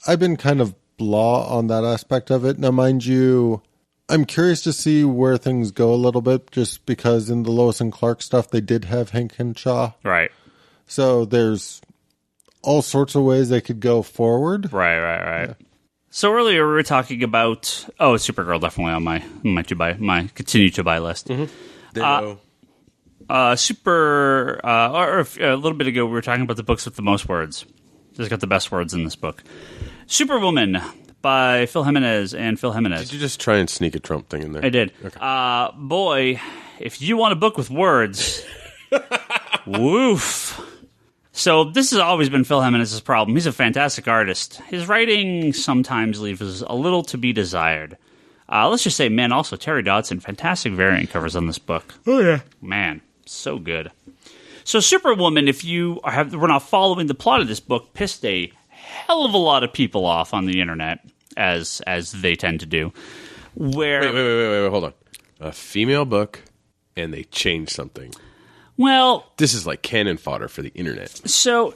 I've been kind of blah on that aspect of it. Now, mind you, I'm curious to see where things go a little bit, just because in the Lois and Clark stuff, they did have Hank Henshaw. Right. So there's all sorts of ways they could go forward. Right. Yeah. So earlier we were talking about Supergirl, definitely on my continue to buy list. Mm-hmm. A little bit ago we were talking about the books with the most words. Just got the best words in this book. Superwoman by Phil Jimenez. Did you just try and sneak a Trump thing in there? I did. Okay. Boy, if you want a book with words, woof. So this has always been Phil Jimenez's problem. He's a fantastic artist. His writing sometimes leaves a little to be desired. Let's just say, man, also Terry Dodson, fantastic variant covers on this book. Oh, yeah. Man, so good. So Superwoman, if you were not following the plot of this book, pissed a hell of a lot of people off on the internet, as they tend to do. Wait, hold on. A female book, and they changed something. Well, this is like cannon fodder for the internet. So,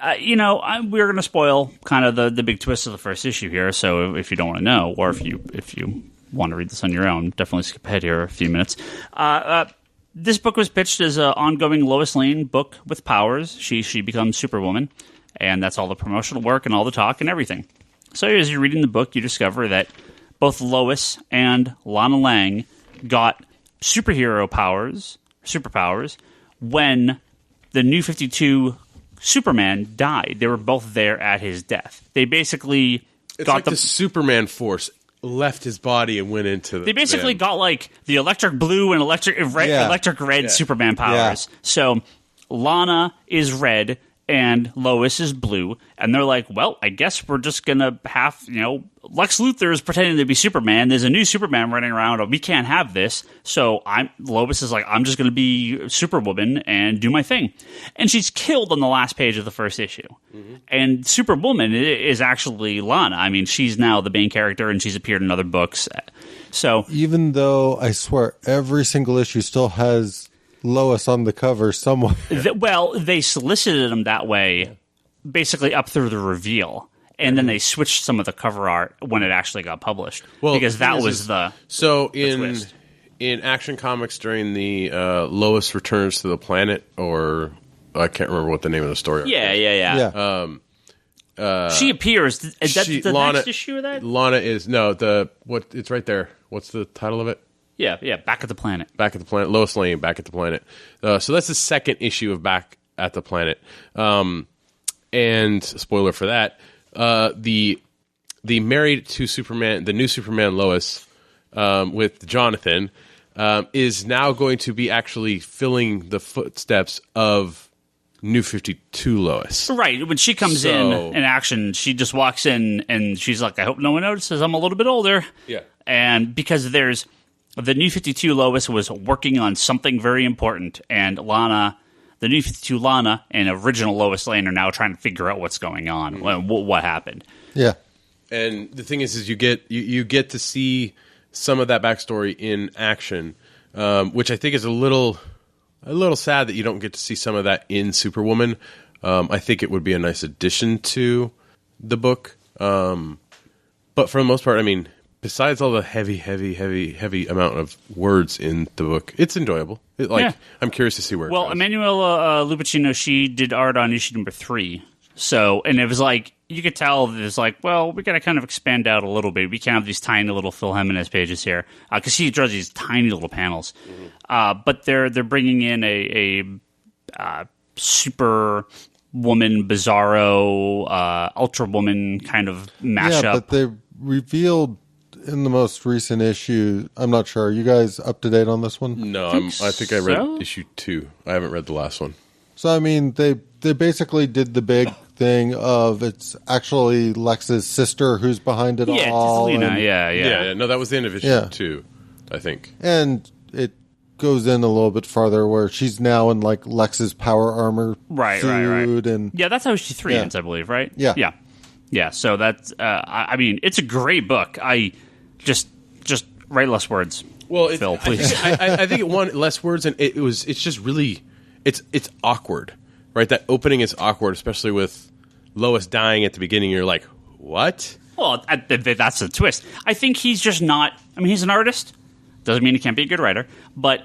we're going to spoil kind of the big twist of the first issue here. So, if you don't want to know, or if you want to read this on your own, definitely skip ahead here a few minutes. This book was pitched as an ongoing Lois Lane book with powers. She becomes Superwoman, and that's all the promotional work and all the talk and everything. So, as you're reading the book, you discover that both Lois and Lana Lang got superpowers when the New 52 Superman died. They were both there at his death. They basically got the Superman force left his body and went into They basically got like the electric blue and electric red Superman powers. Yeah. So Lana is red and Lois is blue, and they're like, well, I guess we're just gonna have, Lex Luthor is pretending to be Superman. There's a new Superman running around. We can't have this. So Lois is like, I'm just gonna be Superwoman and do my thing. And she's killed on the last page of the first issue. Mm-hmm. And Superwoman is actually Lana. I mean, she's now the main character, and she's appeared in other books. So even though I swear every single issue still has Lois on the cover somewhere. They solicited them that way, basically up through the reveal, and then they switched some of the cover art when it actually got published. Well, because that was the twist. In Action Comics during the Lois Returns to the Planet, or I can't remember what the name of the story. Yeah. She appears. Is that the next issue of that? Lana is it's right there. What's the title of it? Yeah, Back at the Planet. Back at the Planet. Lois Lane, Back at the Planet. So that's the second issue of Back at the Planet. And spoiler for that, the married to Superman, the new Superman Lois, with Jonathan, is now going to be actually filling the footsteps of New 52 Lois. Right. When she comes in action, she just walks in and she's like, I hope no one notices I'm a little bit older. Yeah. And because the New 52 Lois was working on something very important, and the New 52 Lana and original Lois Lane are now trying to figure out what's going on, what happened. Yeah. And the thing is you get to see some of that backstory in action, which I think is a little sad that you don't get to see some of that in Superwoman. I think it would be a nice addition to the book. But for the most part, I mean, besides all the heavy amount of words in the book, it's enjoyable. I'm curious to see where it goes. Emanuela Lupacino, she did art on issue number 3. So, and it was like, you could tell there's like, well, we got to kind of expand out a little bit. We can't have these tiny little Phil Jimenez pages here, because she draws these tiny little panels. Mm-hmm. But they're bringing in a Superwoman, Bizarro, Ultra Woman kind of mashup. Yeah, but they revealed in the most recent issue, I'm not sure. Are you guys up to date on this one? No, I think I read issue 2. I haven't read the last one. So, I mean, they basically did the big thing of it's actually Lex's sister who's behind it all. Yeah. No, that was the end of issue 2, I think. And it goes in a little bit farther where she's now in like Lex's power armor suit. And that's how issue 3 ends, I believe, right? Yeah. So that's, I mean, it's a great book. I just write less words. Well, Phil, please. I think it won less words, and it's just really, it's awkward, right? That opening is awkward, especially with Lois dying at the beginning. You're like, what? Well, that's the twist. I think he's just not. I mean, he's an artist. Doesn't mean he can't be a good writer, but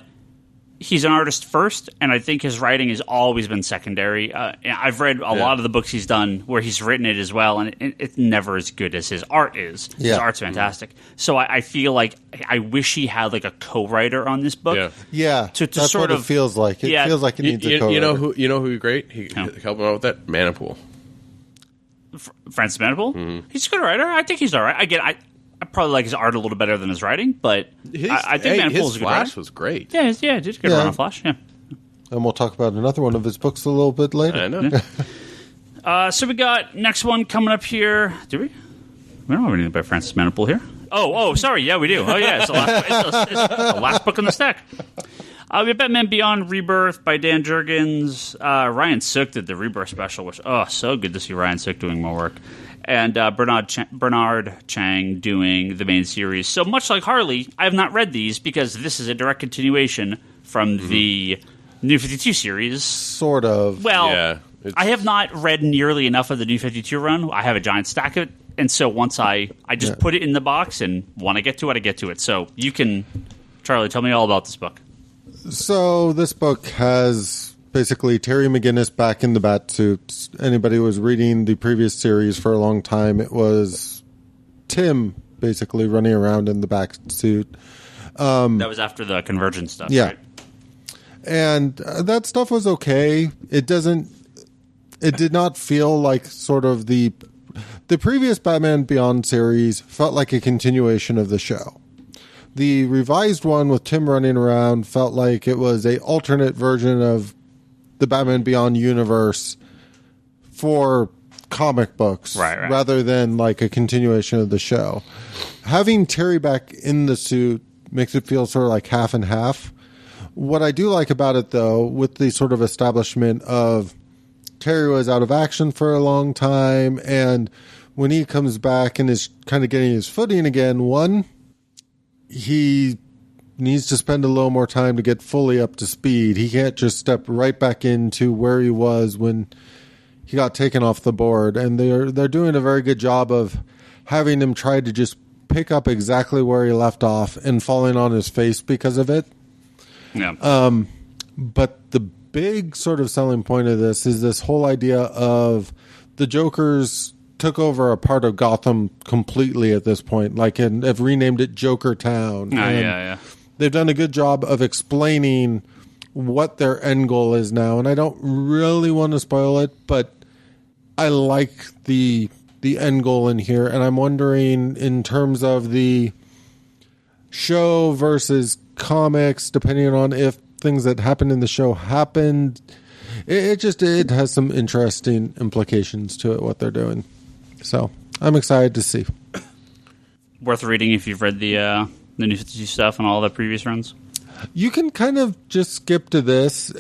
he's an artist first, and I think his writing has always been secondary. I've read a lot of the books he's done where he's written it as well, and it's never as good as his art is. His art's fantastic. So I feel like I wish he had like a co-writer on this book. Yeah. To that's sort what it feels like. It feels like it needs a co-writer. You know who great? He helped him out with that? Manipool. Francis Manipool? Mm-hmm. He's a good writer. I think he's all right. Again, I probably like his art a little better than his writing, but I think Manipool's a good writer. Flash was great. Yeah, did a good run on Flash. Yeah, and we'll talk about another one of his books a little bit later. I know. So we got next one coming up here. Do we? We don't have anything about Francis Manipool here. Oh, sorry. Yeah, we do. Oh, yeah, it's the last book in the stack. We have Batman Beyond Rebirth by Dan Jurgens. Ryan Sook did the Rebirth special, which so good to see Ryan Sook doing more work. And Bernard Chang doing the main series. So much like Harley, I have not read these because this is a direct continuation from the New 52 series. Sort of. Well, I have not read nearly enough of the New 52 run. I have a giant stack of it. And so once I just put it in the box, and when I get to it, I get to it. So you can, Charlie, tell me all about this book. So this book has basically Terry McGinnis back in the bat suit. Anybody who was reading the previous series for a long time, it was Tim basically running around in the back suit. That was after the Convergence stuff, yeah. Right? And that stuff was okay. It did not feel like sort of the previous Batman Beyond series felt like a continuation of the show. The revised one with Tim running around felt like it was a alternate version of the Batman Beyond universe for comic books right. rather than like a continuation of the show. Having Terry back in the suit makes it feel sort of like half and half. What I do like about it, though, with the sort of establishment of Terry was out of action for a long time, and when he comes back and is kind of getting his footing again, one, he needs to spend a little more time to get fully up to speed. He can't just step right back into where he was when he got taken off the board, and they're doing a very good job of having him try to just pick up exactly where he left off and falling on his face because of it. Yeah. But the big sort of selling point of this is this whole idea of the Jokers took over a part of Gotham completely at this point, like, and have renamed it Joker Town. Yeah. They've done a good job of explaining what their end goal is now, and I don't really want to spoil it, but I like the end goal in here, and I'm wondering in terms of the show versus comics, depending on if things that happened in the show happened, it has some interesting implications to it, what they're doing. So I'm excited to see. Worth reading if you've read the New 52 stuff and all the previous runs. You can kind of just skip to this.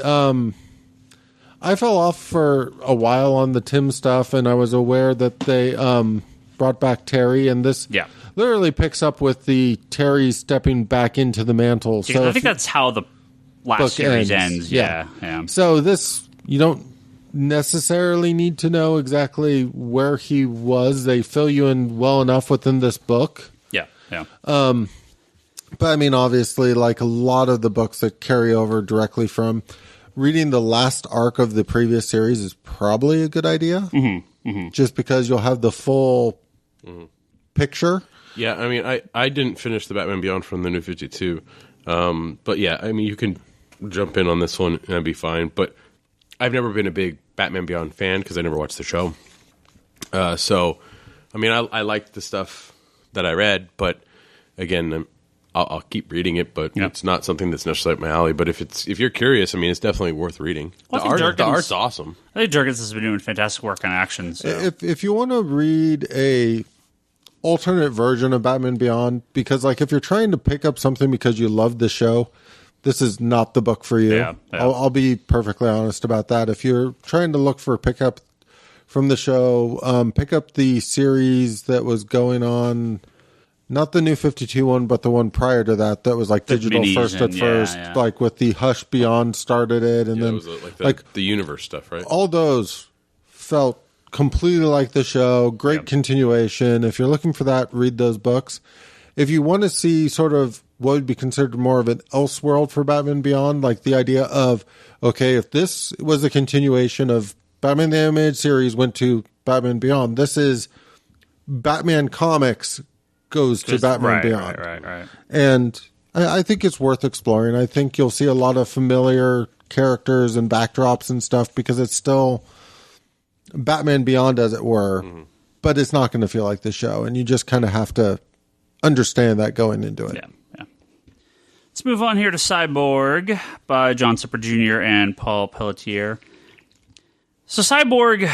I fell off for a while on the Tim stuff, and I was aware that they brought back Terry, and this literally picks up with the Terry stepping back into the mantle. So I think that's how the last series ends. Yeah. So this, you don't necessarily need to know exactly where he was. They fill you in well enough within this book. Yeah. But I mean, obviously, like a lot of the books that carry over directly from reading the last arc of the previous series is probably a good idea. Just because you'll have the full picture. Yeah, I mean, I didn't finish the Batman Beyond from the New 52. But yeah, I mean, you can jump in on this one and it'd be fine. But I've never been a big Batman Beyond fan because I never watched the show. So, I mean, I liked the stuff that I read, but again, I'll keep reading it, but it's not something that's necessarily up my alley. But if you're curious, I mean, it's definitely worth reading. Well, the art's awesome. I think Jurgens has been doing fantastic work on action. So. If you want to read a alternate version of Batman Beyond, because like if you're trying to pick up something because you love the show, this is not the book for you. Yeah. I'll be perfectly honest about that. If you're trying to look for a pickup from the show, pick up the series that was going on. Not the New 52 one, but the one prior to that. That was like digital first at first, like with the Hush Beyond started it, and then it was like the universe stuff, right? All those felt completely like the show. Great continuation. If you're looking for that, read those books. If you want to see sort of what would be considered more of an Elseworld for Batman Beyond, like the idea of, okay, if this was a continuation of Batman the Animated Series went to Batman Beyond, this is Batman Comics goes to Batman Beyond. Right. And I think it's worth exploring. I think you'll see a lot of familiar characters and backdrops and stuff because it's still Batman Beyond, as it were, but it's not going to feel like the show. And you just kind of have to understand that going into it. Yeah. Let's move on here to Cyborg by John Zipper Jr. and Paul Pelletier. So Cyborg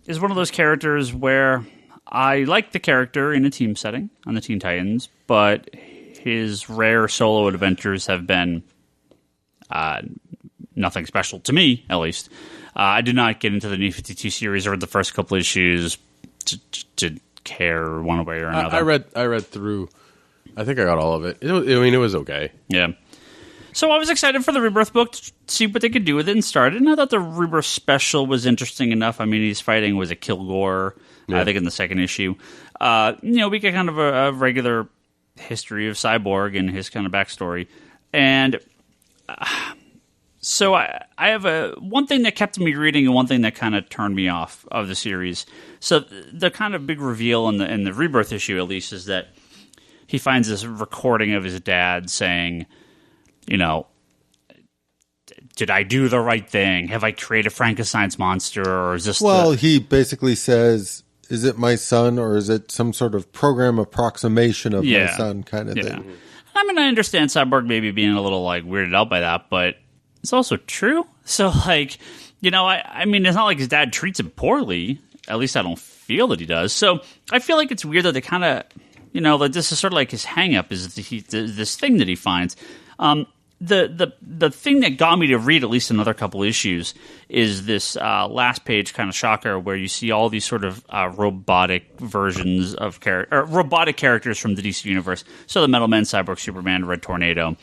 is one of those characters where I like the character in a team setting on the Teen Titans, but his rare solo adventures have been nothing special to me, at least. I did not get into the New 52 series or the first couple issues to care one way or another. I read through. I think I got all of it. It was okay. Yeah. So I was excited for the Rebirth book to see what they could do with it and start it. And I thought the Rebirth special was interesting enough. I mean, he's fighting was a Kilgore, I think, in the second issue. We get kind of a regular history of Cyborg and his kind of backstory. And so I have one thing that kept me reading and one thing that kind of turned me off of the series. So the kind of big reveal in the Rebirth issue, at least, is that he finds this recording of his dad saying, did I do the right thing? Have I created Frankenstein's monster? Or is this he basically says, is it my son or is it some sort of program approximation of my son kind of thing? I mean, I understand Cyborg maybe being a little weirded out by that, but it's also true. So I mean, it's not like his dad treats him poorly. At least I don't feel that he does. So I feel like it's weird that they kind of, that this is sort of like his hang-up is this thing that he finds. The thing that got me to read at least another couple issues is this last page kind of shocker where you see all these sort of robotic versions of robotic characters from the DC universe. So the Metal Men, Cyborg, Superman, Red Tornado,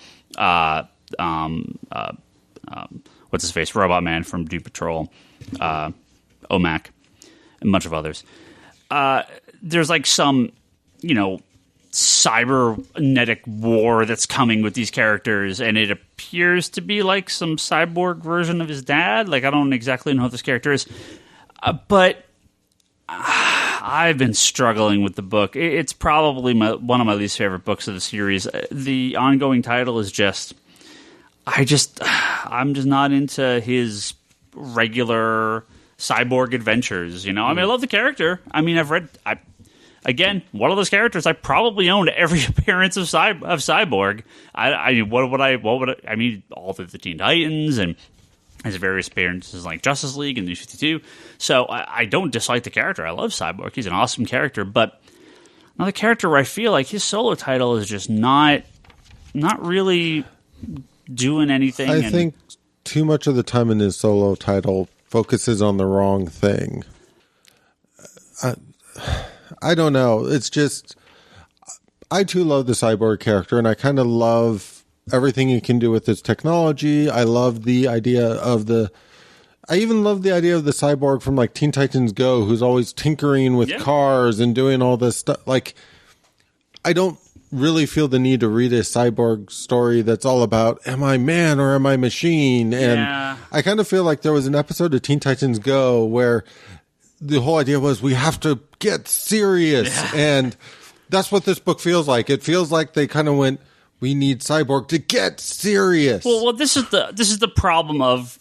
what's his face, Robot Man from Doom Patrol, OMAC, and a bunch of others. There's like some, cybernetic war that's coming with these characters, and it appears to be like some cyborg version of his dad. Like, I don't exactly know who this character is, but I've been struggling with the book. It's probably one of my least favorite books of the series. The ongoing title is just, I'm just not into his regular cyborg adventures. I mean, I love the character. I mean, again, one of those characters I probably owned every appearance of Cyborg. I mean, all the Teen Titans and his various appearances like Justice League and New 52. So I don't dislike the character. I love Cyborg. He's an awesome character. But another character where I feel like his solo title is just not really doing anything. I think too much of the time in his solo title focuses on the wrong thing. I don't know. It's just, I too love the Cyborg character, and I kind of love everything he can do with his technology. I love the idea of I even love the idea of the Cyborg from like Teen Titans Go, who's always tinkering with cars and doing all this stuff. Like, I don't really feel the need to read a Cyborg story that's all about, am I man or am I machine? And I kind of feel like there was an episode of Teen Titans Go where the whole idea was we have to get serious. Yeah. And that's what this book feels like. It feels like they kind of went, we need Cyborg to get serious. Well, this is the problem of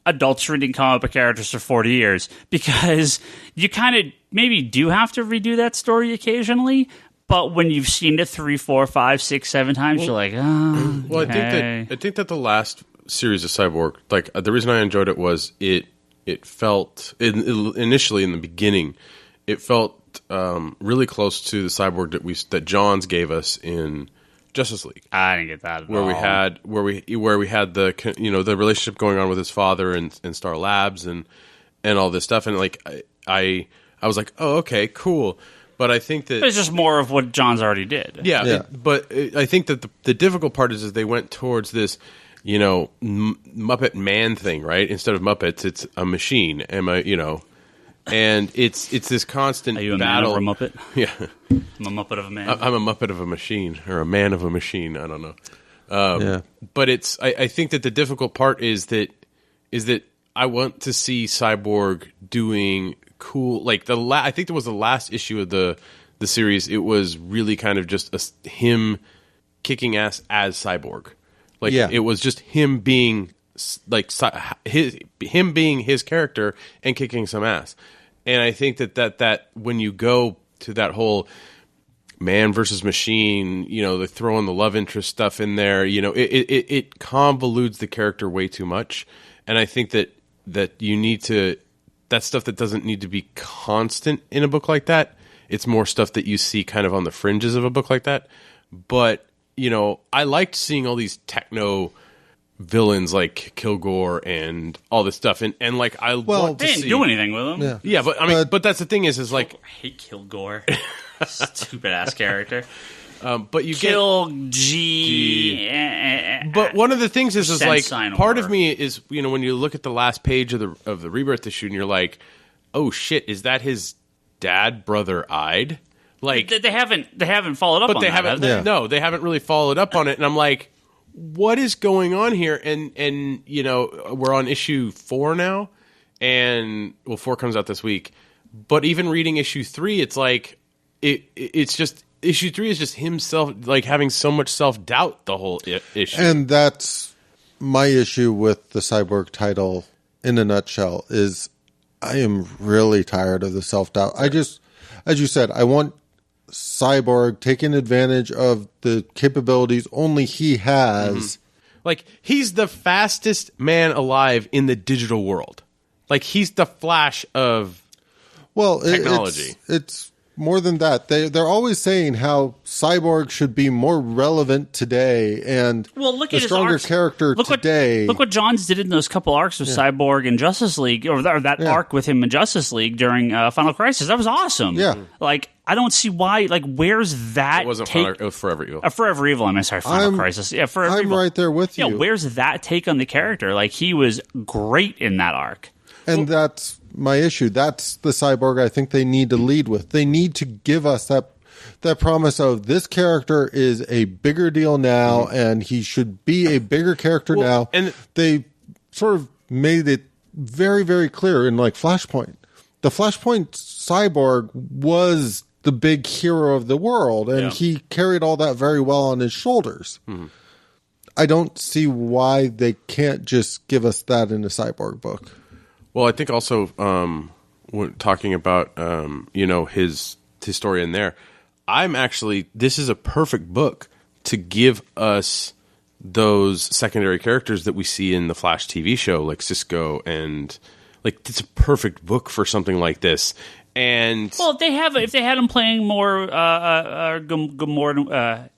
adults reading comic book characters for 40 years, because you kind of maybe do have to redo that story occasionally. But when you've seen it 3, 4, 5, 6, 7 times, you're like, oh. Well, okay. I think that the last series of Cyborg, like the reason I enjoyed it was it felt initially in the beginning, it felt really close to the Cyborg that Johns gave us in Justice League. I didn't get that at all. Where we had the the relationship going on with his father and Star Labs and all this stuff, and like I was like, oh, okay, cool. But I think that it's just more of what Johns already did. Yeah. I think that the difficult part is they went towards this, Muppet Man thing, right? Instead of Muppets, it's a machine. And it's this constant battle. Are you a battle. man or a Muppet? Yeah, I'm a Muppet of a man. I'm a Muppet of a machine, or a man of a machine. I don't know. But it's. I think that the difficult part is that I want to see Cyborg doing cool, like I think there was the last issue of the series. It was really kind of just him kicking ass as Cyborg. Like it was just him being like him being his character and kicking some ass. And I think that when you go to that whole man versus machine, they're throwing the love interest stuff in there. It convolutes the character way too much. And I think that you need to. That's stuff that doesn't need to be constant in a book like that. It's more stuff that you see kind of on the fringes of a book like that. But, I liked seeing all these techno villains like Kilgore and all this stuff. And like, I want to see... They didn't do anything with them. Yeah, but I mean, but that's the thing is like... I hate Kilgore. Stupid-ass character. But you G. But one of the things is like part of over. me is when you look at the last page of the Rebirth issue and you're like, oh shit, is that his dad brother Ide? Like they haven't followed up. But on they that, haven't. have they? No, they haven't really followed up on it. And I'm like, what is going on here? And we're on issue 4 now, and 4 comes out this week. But even reading issue 3, it's like it's just. Issue 3 is just himself, like, having so much self-doubt the whole issue. And that's my issue with the Cyborg title in a nutshell, is I am really tired of the self-doubt. I just, as you said, I want Cyborg taking advantage of the capabilities only he has. Mm-hmm. Like, he's the fastest man alive in the digital world. Like, he's the Flash of technology. It's more than that. They're always saying how Cyborg should be more relevant today, and look a at stronger his character today. Look what Johns did in those couple arcs with Cyborg and Justice League, or that arc with him in Justice League during Final Crisis. That was awesome. Yeah. Like, I don't see why. Like, where's that? It wasn't it was Forever Evil. Forever Evil. I'm sorry, Final Crisis. Yeah, Forever I'm Evil. right there with you. Yeah, where's that take on the character? Like, he was great in that arc. And that's my issue. That's the Cyborg I think they need to lead with. They need to give us that promise of this character is a bigger deal now, and he should be a bigger character now. And they sort of made it very, very clear in like Flashpoint. The Flashpoint Cyborg was the big hero of the world, and he carried all that very well on his shoulders. I don't see why they can't just give us that in a Cyborg book. Well, I think also when talking about his story in there, this is a perfect book to give us those secondary characters that we see in the Flash TV show, like Cisco, and like it's a perfect book for something like this. And if they had him playing more,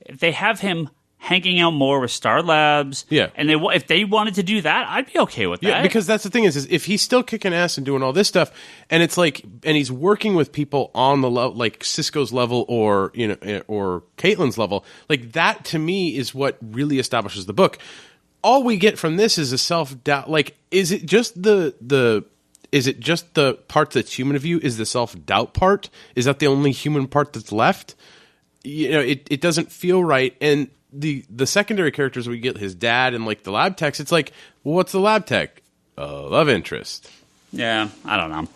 if they have him hanging out more with Star Labs, and if they wanted to do that, I'd be okay with that. Yeah, because that's the thing is if he's still kicking ass and doing all this stuff, and it's like, and he's working with people on the level, like Cisco's level, or or Caitlin's level, like that to me is what really establishes the book. All we get from this is a self-doubt. Like, is it just the part that's human of you? Is the self-doubt part? Is that the only human part that's left? It doesn't feel right. And the secondary characters we get, his dad and like the lab techs, it's like, well, what's the lab tech? Love interest. Yeah, I don't know.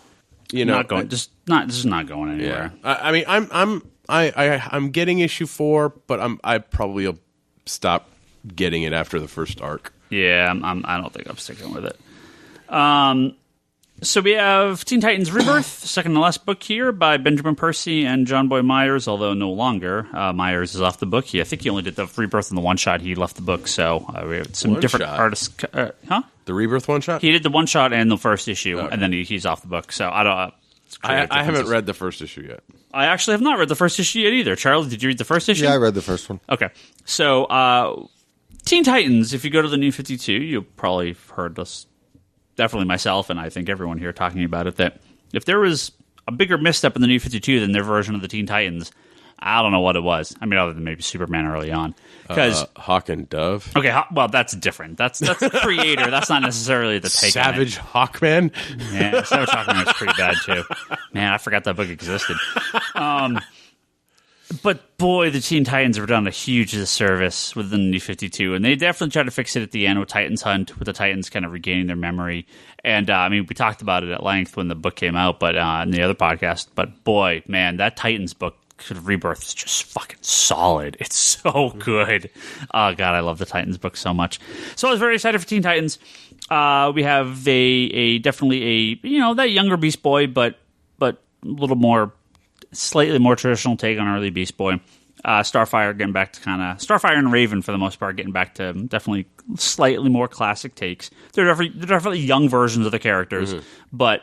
Just not going anywhere. Yeah. I mean, I'm getting issue 4, but I probably will stop getting it after the first arc. Yeah, I don't think I'm sticking with it. So we have Teen Titans Rebirth, second to last book here by Benjamin Percy and John Boy Myers, although no longer. Myers is off the book. I think he only did the Rebirth in the one-shot. He left the book, so we have some different artists. The Rebirth one-shot? He did the one-shot and the first issue, and then he's off the book. So I don't. I haven't read the first issue yet. I actually have not read the first issue yet either. Charlie, did you read the first issue? Yeah, I read the first one. Okay. So Teen Titans, if you go to the New 52, you'll probably have heard us, definitely myself, and I think everyone here talking about it, that if there was a bigger misstep in the New 52 than their version of the Teen Titans, I don't know what it was. I mean, other than maybe Superman early on. Because Hawk and Dove. Okay, well, that's different. That's the creator. That's not necessarily the take Savage on it. Hawkman. Yeah, Savage Hawkman was pretty bad too. Man, I forgot that book existed. But boy, the Teen Titans were done a huge disservice within the New 52, and they definitely tried to fix it at the end with Titans Hunt, with the Titans kind of regaining their memory. And I mean, we talked about it at length when the book came out, but in the other podcast. But boy, man, that Titans book, Rebirth, is just fucking solid. It's so good. Oh god, I love the Titans book so much. So I was very excited for Teen Titans. We have definitely that younger Beast Boy, but a little more, slightly more traditional take on early Beast Boy. Starfire getting back to Starfire and Raven for the most part getting back to definitely slightly more classic takes. They're definitely young versions of the characters, but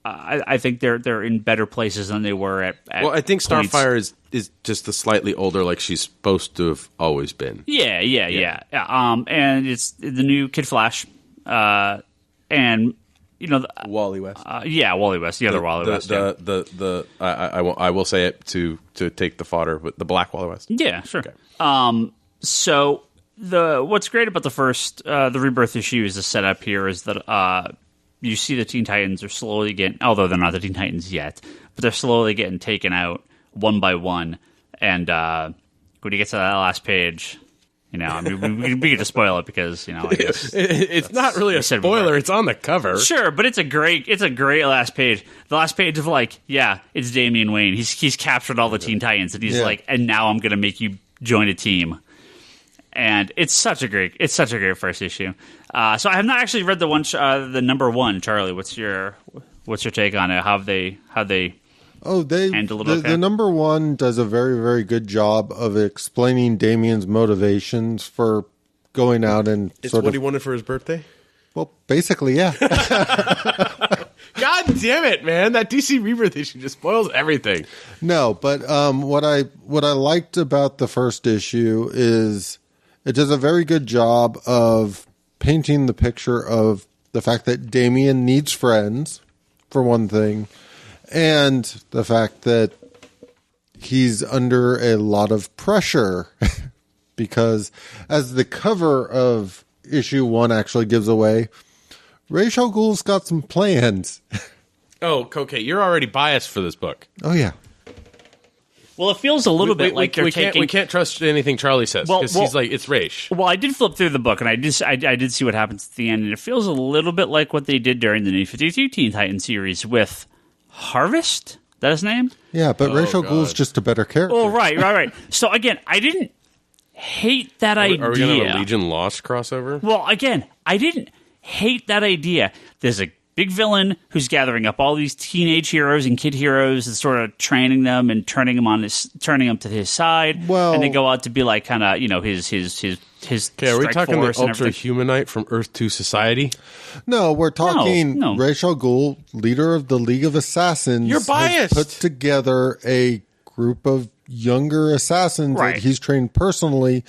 I think they're in better places than they were at well, I think points. Starfire is just the slightly older, like she's supposed to have always been. Yeah. And it's the new Kid Flash, and Wally West. Wally West, the other Wally West. I will say it to take the fodder with the black Wally West. Yeah, sure. Okay. So what's great about the Rebirth issue is the setup here is that you see the Teen Titans are slowly getting, although they're not the Teen Titans yet, but they're slowly getting taken out one by one. And when you get to that last page, I mean, we could just spoil it because, I guess it's not really a spoiler. It's on the cover. Sure, but it's a great last page. The last page of it's Damian Wayne. He's captured all the Teen Titans, and he's and now I'm going to make you join a team. And it's such a great first issue. So I have not actually read the number one. Charlie, what's your take on it? How they handle it? The number one does a very, very good job of explaining Damian's motivations for going out and it's what he wanted for his birthday. Well, basically, yeah. God damn it, man! That DC Rebirth issue just spoils everything. No, but what I liked about the first issue is it does a very good job of painting the picture of the fact that Damian needs friends, for one thing, and the fact that he's under a lot of pressure because, as the cover of issue 1 actually gives away, Ra's al Ghul's got some plans. Oh, okay. You're already biased for this book. Oh, yeah. Well, it feels a little bit like you're taking... We can't trust anything Charlie says, because he's like, it's Ra's. Well, I did flip through the book, and I did see what happens at the end, and it feels a little bit like what they did during the New 52 Teen Titans series with Harvest? Is that his name? Yeah, but Ra's al Ghul's just a better character. Oh, right. So, again, I didn't hate that idea. Are we going to have a Legion Lost crossover? Well, again, I didn't hate that idea. There's a big villain who's gathering up all these teenage heroes and kid heroes and sort of training them and turning them to his side. Well, and they go out to be like kind of, his Okay, are we talking the Ultra Humanite from Earth to Society? No, we're talking No. Ra's al Ghul, leader of the League of Assassins. You're biased. Has put together a group of younger assassins that he's trained personally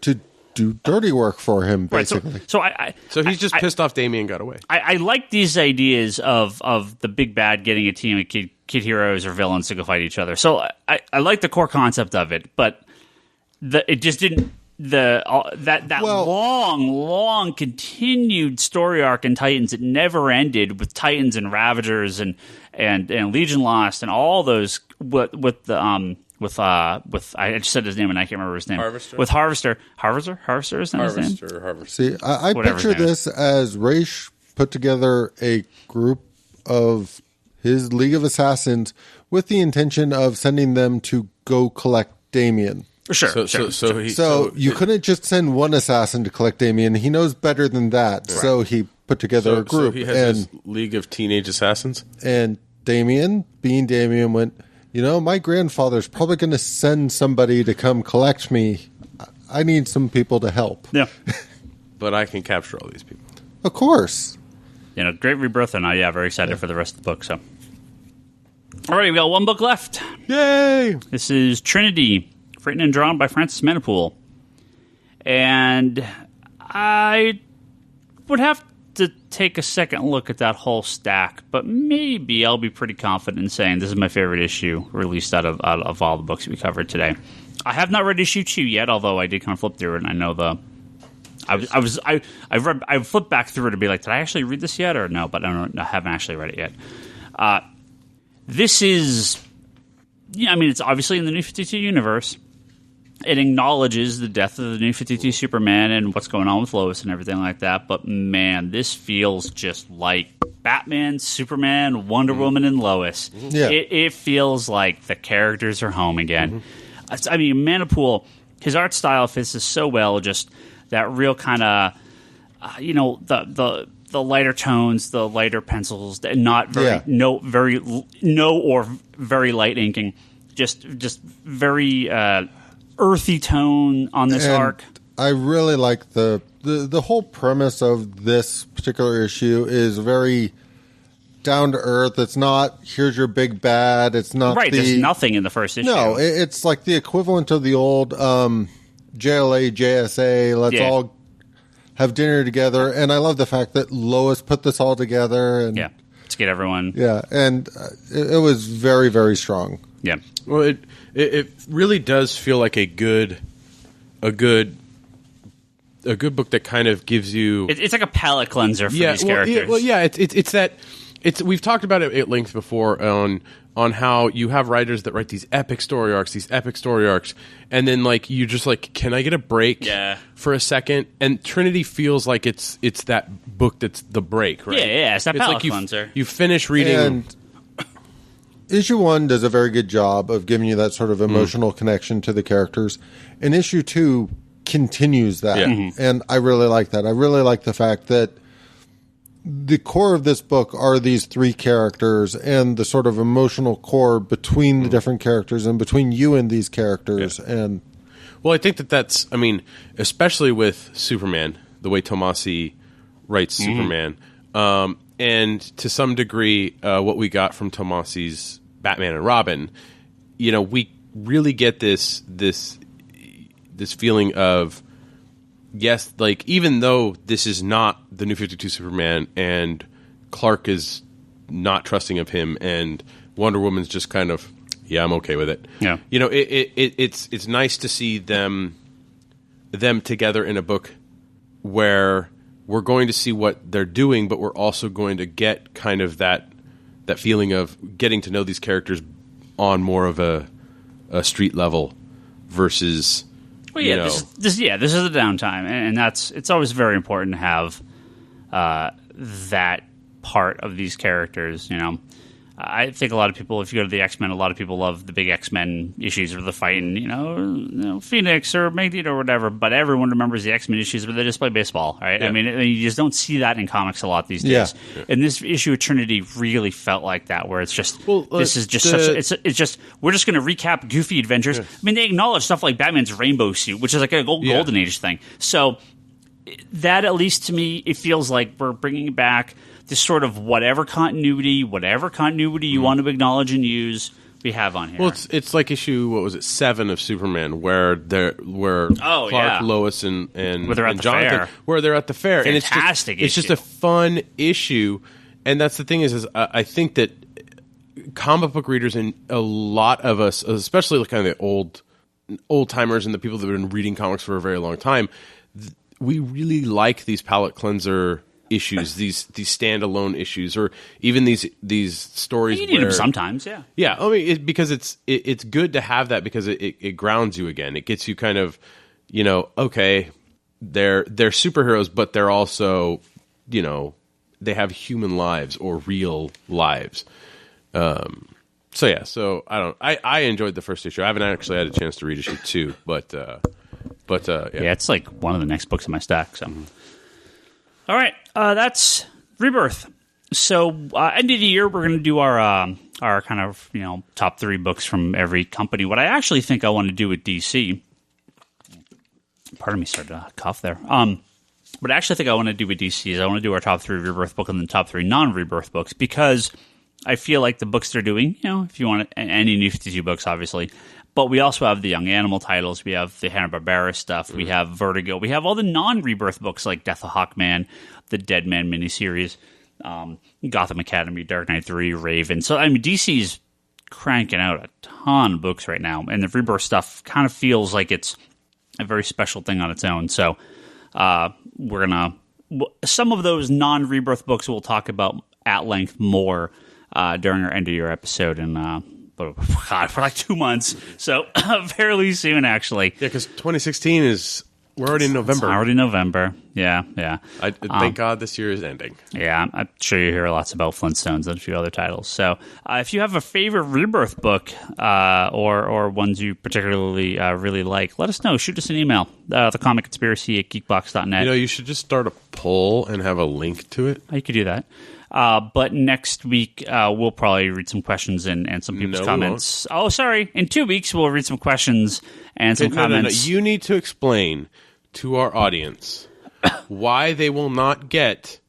to do dirty work for him, basically. Right, so he's just pissed off Damian got away. I like these ideas of the big bad getting a team of kid heroes or villains to go fight each other. So I like the core concept of it, but it just didn't long continued story arc in Titans. It never ended with Titans and Ravagers and Legion Lost and all those with I just said his name and I can't remember his name. Harvester? With Harvester is that his name? Harvester. See, I picture this as Ra's put together a group of his League of Assassins with the intention of sending them to go collect Damian. Sure. So you couldn't just send one assassin to collect Damian. He knows better than that. Right. So he put together a group. So he has his League of Teenage Assassins? And Damian, being Damian, went, my grandfather's probably going to send somebody to come collect me. I need some people to help. Yeah. But I can capture all these people. Of course. Great Rebirth, and very excited for the rest of the book. So, all right, we've got one book left. Yay! This is Trinity, written and drawn by Francis Manapul. And I would have to take a second look at that whole stack, but maybe I'll be pretty confident in saying this is my favorite issue released out of all the books we covered today. I have not read issue 2 yet, although I did kind of flip through it, and I know I flipped back through it to be like, did I actually read this yet or no? But I haven't actually read it yet. This is, it's obviously in the New 52 universe. It acknowledges the death of the New 52 Superman and what's going on with Lois and everything like that. But, man, this feels just like Batman, Superman, Wonder Woman, and Lois. Yeah. It feels like the characters are home again. Manapul, his art style fits this so well, just that real kind of, the lighter tones, the lighter pencils, not very, no or very light inking. Just very... earthy tone on this arc. I really like the whole premise of this particular issue is very down to earth. It's not here's your big bad. It's not there's nothing in the first issue. No, it's like the equivalent of the old JLA JSA. Let's all have dinner together. And I love the fact that Lois put this all together. And let's get everyone. Yeah, and it was very, very strong. Yeah. Well, it really does feel like a good book that kind of gives you. It's like a palate cleanser for these characters. It's that. We've talked about it at length before on how you have writers that write these epic story arcs, and then you just can I get a break for a second? And Trinity feels like it's that book that's the break, right? Yeah, it's that palate cleanser. You finish reading. And issue 1 does a very good job of giving you that sort of emotional connection to the characters. And issue 2 continues that. Yeah. And I really like that. I really like the fact that the core of this book are these 3 characters and the sort of emotional core between the different characters and between you and these characters. Yeah. And well, I think that's, especially with Superman, the way Tomasi writes Superman. And to some degree, what we got from Tomasi's Batman and Robin, we really get this feeling of, yes, like, even though this is not the New 52 Superman and Clark is not trusting of him and Wonder Woman's just kind of, yeah, I'm okay with it. Yeah. It's nice to see them together in a book where we're going to see what they're doing, but we're also going to get kind of that feeling of getting to know these characters on more of a street level versus. Well, yeah, this is a downtime, and it's always very important to have that part of these characters. I think a lot of people, if you go to the X-Men, a lot of people love the big X-Men issues where they're fighting, Phoenix or Magneto or whatever, but everyone remembers the X-Men issues where they just play baseball, right? Yeah. I mean, you just don't see that in comics a lot these days. Yeah. And this issue of Trinity really felt like that, where it's just, this is just it's just, we're just going to recap goofy adventures. Yeah. I mean, they acknowledge stuff like Batman's rainbow suit, which is like a Golden Age thing. So that, at least to me, it feels like we're bringing back this sort of whatever continuity you want to acknowledge and use, we have on here. Well, it's like issue 7 of Superman, where Clark, Lois, and Jonathan, fair. Where they're at the fair, Fantastic and it's just a fun issue. And that's the thing is I think that comic book readers and a lot of us, especially kind of the old timers and the people that have been reading comics for a very long time, we really like these palate cleanser issues, these standalone issues, or even these stories. You need them sometimes, yeah. Yeah, I mean, because it's good to have that because it grounds you again. It gets you kind of, okay, they're superheroes, but they're also, they have human lives or real lives. So I enjoyed the first issue. I haven't actually had a chance to read issue 2, but yeah, it's like one of the next books in my stack. So. All right, that's Rebirth. So, end of the year, we're going to do our kind of top 3 books from every company. What I actually think I want to do with DC, pardon me, started to cough there. What I actually think I want to do with DC is I want to do our top 3 Rebirth book and the top 3 non-Rebirth books, because I feel like the books they're doing, if you want any New 52 books, obviously. But we also have the Young Animal titles. We have the Hanna-Barbera stuff. We have Vertigo. We have all the non-Rebirth books like Death of Hawkman, the Dead Man miniseries, Gotham Academy, Dark Knight 3, Raven. So, I mean, DC's cranking out a ton of books right now. And the Rebirth stuff kind of feels like it's a very special thing on its own. So, we're going to... Some of those non-Rebirth books we'll talk about at length more during our end-of-year episode. And... God, for like 2 months. So, fairly soon, actually. Yeah, because 2016 is... We're already in November. It's already November. Yeah. Thank God this year is ending. Yeah, I'm sure you hear lots about Flintstones and a few other titles. So, if you have a favorite Rebirth book or ones you particularly really like, let us know. Shoot us an email. thecomicconspiracy@geekbox.net. You should just start a poll and have a link to it. You could do that. But next week, we'll probably read some questions and some people's comments. Oh, sorry. In 2 weeks, we'll read some questions and some comments. No. You need to explain to our audience why they will not get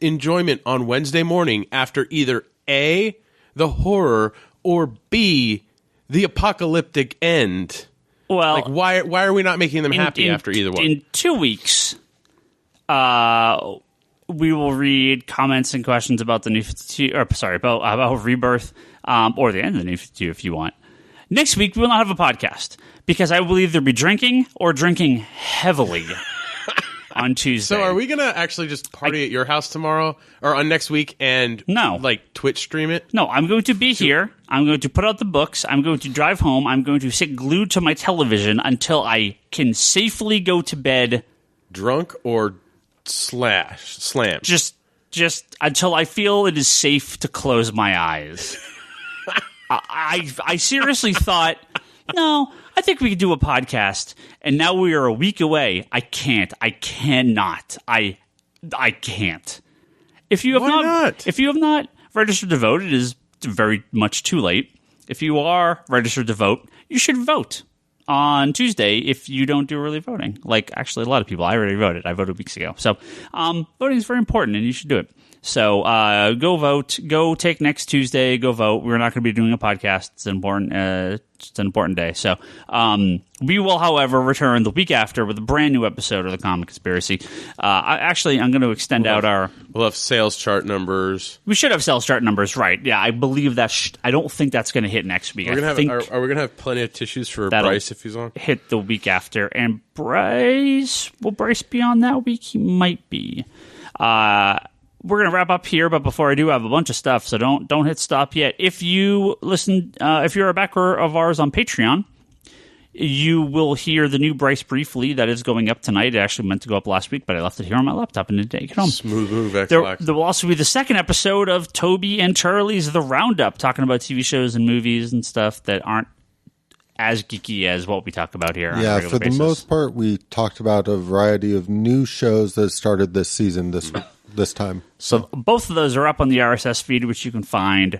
enjoyment on Wednesday morning after either A, the horror, or B, the apocalyptic end. Well, like why are we not making them happy after either one? In 2 weeks, we will read comments and questions about the New 52, about Rebirth, or the end of the New 52 if you want. Next week, we will not have a podcast because I will either be drinking or drinking heavily on Tuesday. So are we going to actually just party at your house tomorrow or on next week and like Twitch stream it? No, I'm going to be here. I'm going to put out the books. I'm going to drive home. I'm going to sit glued to my television until I can safely go to bed. Drunk or slammed? Just until I feel it is safe to close my eyes. I seriously thought, no, I think we could do a podcast, and now we are a week away. I can't. I cannot. I can't. If you have not registered to vote, it is very much too late. If you are registered to vote, you should vote on Tuesday if you don't do early voting. Like, actually, a lot of people. I already voted. I voted weeks ago. So voting is very important, and you should do it. So go vote. Go take next Tuesday. Go vote. We're not going to be doing a podcast. It's important. It's an important day. So we will, however, return the week after with a brand new episode of the Comic Conspiracy. I'm going to extend out our... We'll have sales chart numbers. We should have sales chart numbers, right. Yeah, I believe that... I don't think that's going to hit next week. Are we going to have plenty of tissues for Bryce if he's on? Hit the week after. And Bryce... Will Bryce be on that week? He might be. We're going to wrap up here, but before I do, I have a bunch of stuff, so don't hit stop yet. If you listen, if you're a backer of ours on Patreon, you will hear the new Bryce Briefly that is going up tonight. It actually meant to go up last week, but I left it here on my laptop and didn't take it home. Smooth move, there will also be the second episode of Toby and Charlie's The Roundup, talking about TV shows and movies and stuff that aren't as geeky as what we talk about here. Yeah, for the most part, we talked about a variety of new shows that started this season this time. So both of those are up on the RSS feed, which you can find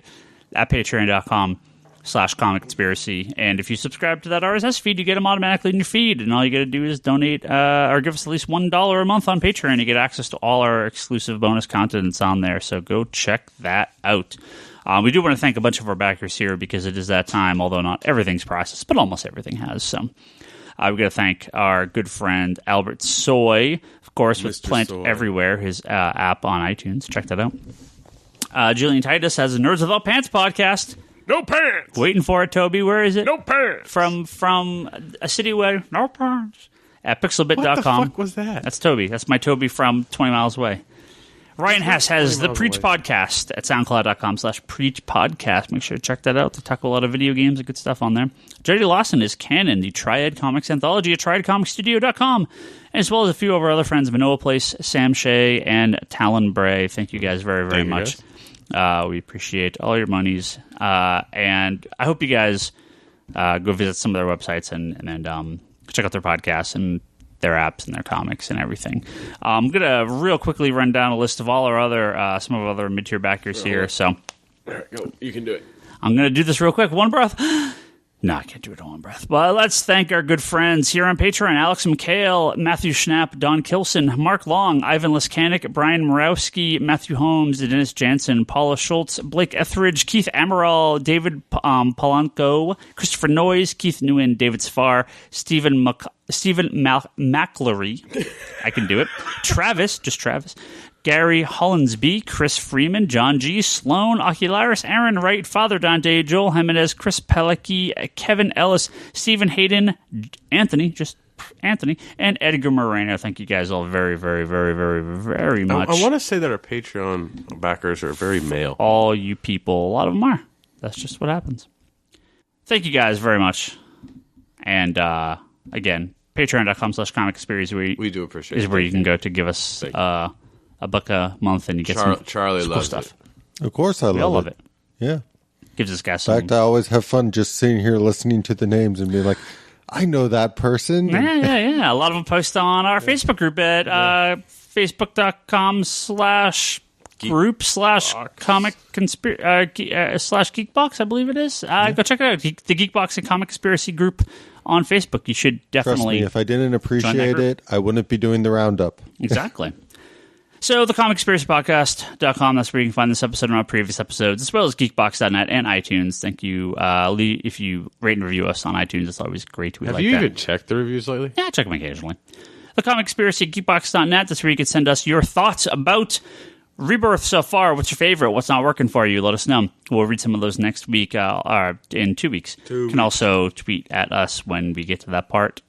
at patreon.com/Comic Conspiracy. And if you subscribe to that RSS feed, you get them automatically in your feed. And all you got to do is donate or give us at least $1 a month on Patreon. You get access to all our exclusive bonus content that's on there. So go check that out. We do want to thank a bunch of our backers here because it is that time, although not everything's processed, but almost everything has. So we've got to thank our good friend Albert Soy, of course, with Mr. Plant Soy. Everywhere, his app on iTunes. Check that out. Julian Titus has a Nerds Without Pants podcast. No pants! Waiting for it, Toby. Where is it? No pants! From a city where no pants. At pixelbit.com. What the fuck was that? That's Toby. That's my Toby from 20 miles away. Ryan Hess has the Preach Podcast at soundcloud.com/Preach Podcast. Make sure to check that out. They talk a lot of video games and good stuff on there. Jody Lawson is Canon, the Triad Comics Anthology at triadcomicstudio.com, as well as a few of our other friends, Manoa Place, Sam Shea, and Talon Bray. Thank you guys very, very much. We appreciate all your monies. And I hope you guys go visit some of their websites and check out their podcasts and their apps and their comics and everything. I'm going to real quickly run down a list of all our other, some of our other mid-tier backers here. So, All right, go. You can do it. I'm going to do this real quick. One breath. No, I can't do it in one breath. But let's thank our good friends here on Patreon. Alex McHale, Matthew Schnapp, Don Kilson, Mark Long, Ivan Liskanik, Brian Morawski, Matthew Holmes, Dennis Jansen, Paula Schultz, Blake Etheridge, Keith Amaral, David Polanco, Christopher Noyes, Keith Newen, David Safar, Stephen McLeary. I can do it. Travis, Gary Hollinsby, Chris Freeman, John G., Sloan, Ocularis, Aaron Wright, Father Dante, Joel Jimenez, Chris Pelicki, Kevin Ellis, Stephen Hayden, Anthony, and Edgar Moreno. Thank you guys all very, very, very, very, very much. I want to say that our Patreon backers are very male. All you people, a lot of them are. That's just what happens. Thank you guys very much. And again, patreon.com/Comic Conspiracy. We do appreciate it. Is where you can go to give us $1 a month, and you get Charlie some loves cool stuff. Of course I love it. We all love it. Yeah. Gives this guy In some... fact, I always have fun just sitting here listening to the names and being like, I know that person. Yeah. A lot of them post on our Facebook group at facebook.com/group/comic /geekbox, I believe it is. Go check it out. The Geekbox and Comic Conspiracy group on Facebook. You should definitely... Trust me, if I didn't appreciate it, I wouldn't be doing the roundup. Exactly. So, the comicconspiracypodcast.com, that's where you can find this episode and our previous episodes, as well as geekbox.net and iTunes. Thank you. If you rate and review us on iTunes, it's always great. Have you even checked the reviews lately? Yeah, I check them occasionally. The Comic Conspiracy, geekbox.net, that's where you can send us your thoughts about Rebirth so far. What's your favorite? What's not working for you? Let us know. We'll read some of those next week, or in 2 weeks. You can also tweet at us when we get to that part.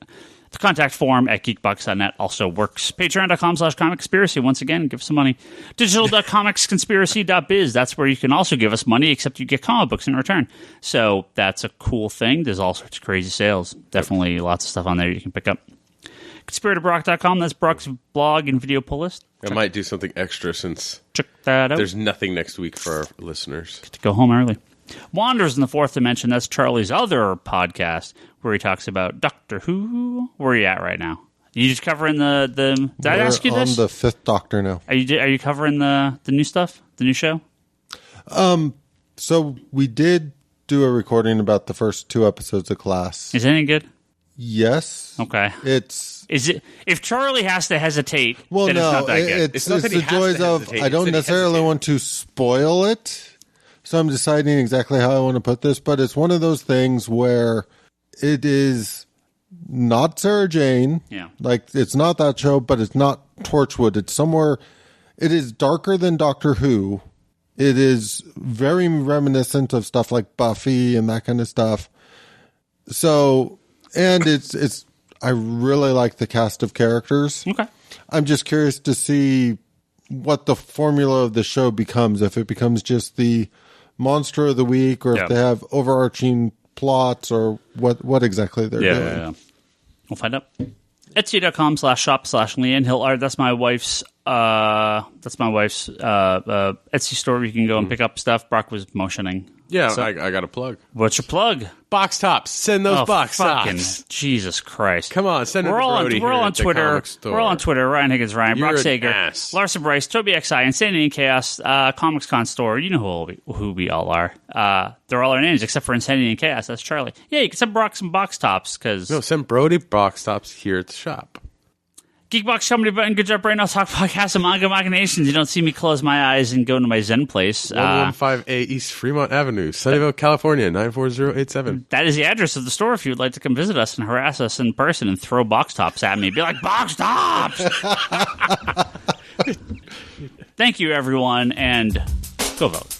The contact form at geekbox.net also works. Patreon.com/Comic Conspiracy. Once again, give us some money. Digital.comicsconspiracy.biz. That's where you can also give us money, except you get comic books in return. So that's a cool thing. There's all sorts of crazy sales. Definitely lots of stuff on there you can pick up. Conspiratobrock.com. That's Brock's blog and video pull list. I might do something extra since check that out. There's nothing next week for our listeners. Get to go home early. Wanderers in the Fourth Dimension. That's Charlie's other podcast where he talks about Doctor Who. Where are you at right now? You just covering the did I ask you this? On the Fifth Doctor now. Are you covering the new stuff? The new show? So we did do a recording about the first 2 episodes of Class. Is it any good? Yes. Okay. Is it if Charlie has to hesitate? Well, then no, it's not that good. it's not that he the has joys to of. hesitate, I it's don't that he necessarily hesitated. want to spoil it, so I'm deciding exactly how I want to put this. But it's one of those things where it is not Sarah Jane. Yeah. Like it's not that show, but it's not Torchwood. It's somewhere. It is darker than Doctor Who. It is very reminiscent of stuff like Buffy and that kind of stuff. So, and it's. I really like the cast of characters. Okay. I'm just curious to see what the formula of the show becomes. If it becomes just the monster of the week, or Yeah. if they have overarching plots, or what exactly they're doing. Yeah. We'll find out. Etsy.com/shop/Leanne Hillard. That's my wife's Etsy store where you can go and pick up stuff. Brock was motioning. Yeah, So- I got a plug. What's your plug? Box tops. Send those box fucking tops. Jesus Christ. Come on, send it We're to all on, Brody we're here all on at the Twitter. comic store. We're all on Twitter. Ryan Higgins, Ryan, You're Brock an Sager, ass. Larson Bryce, Toby XI, Insanity and Chaos, Comics Con Store. You know who we all are. They're all our names except for Insanity and Chaos. That's Charlie. Yeah, you can send Brock some box tops because No, send Brody box tops here at the shop. Geekbox Comedy Button, Good Job Brain, I'll talk podcast of manga machinations. You don't see me close my eyes and go to my Zen place. 115A East Fremont Avenue, Sunnyvale, California, 94087. That is the address of the store if you would like to come visit us and harass us in person and throw box tops at me. Be like, box tops! Thank you, everyone, and go vote.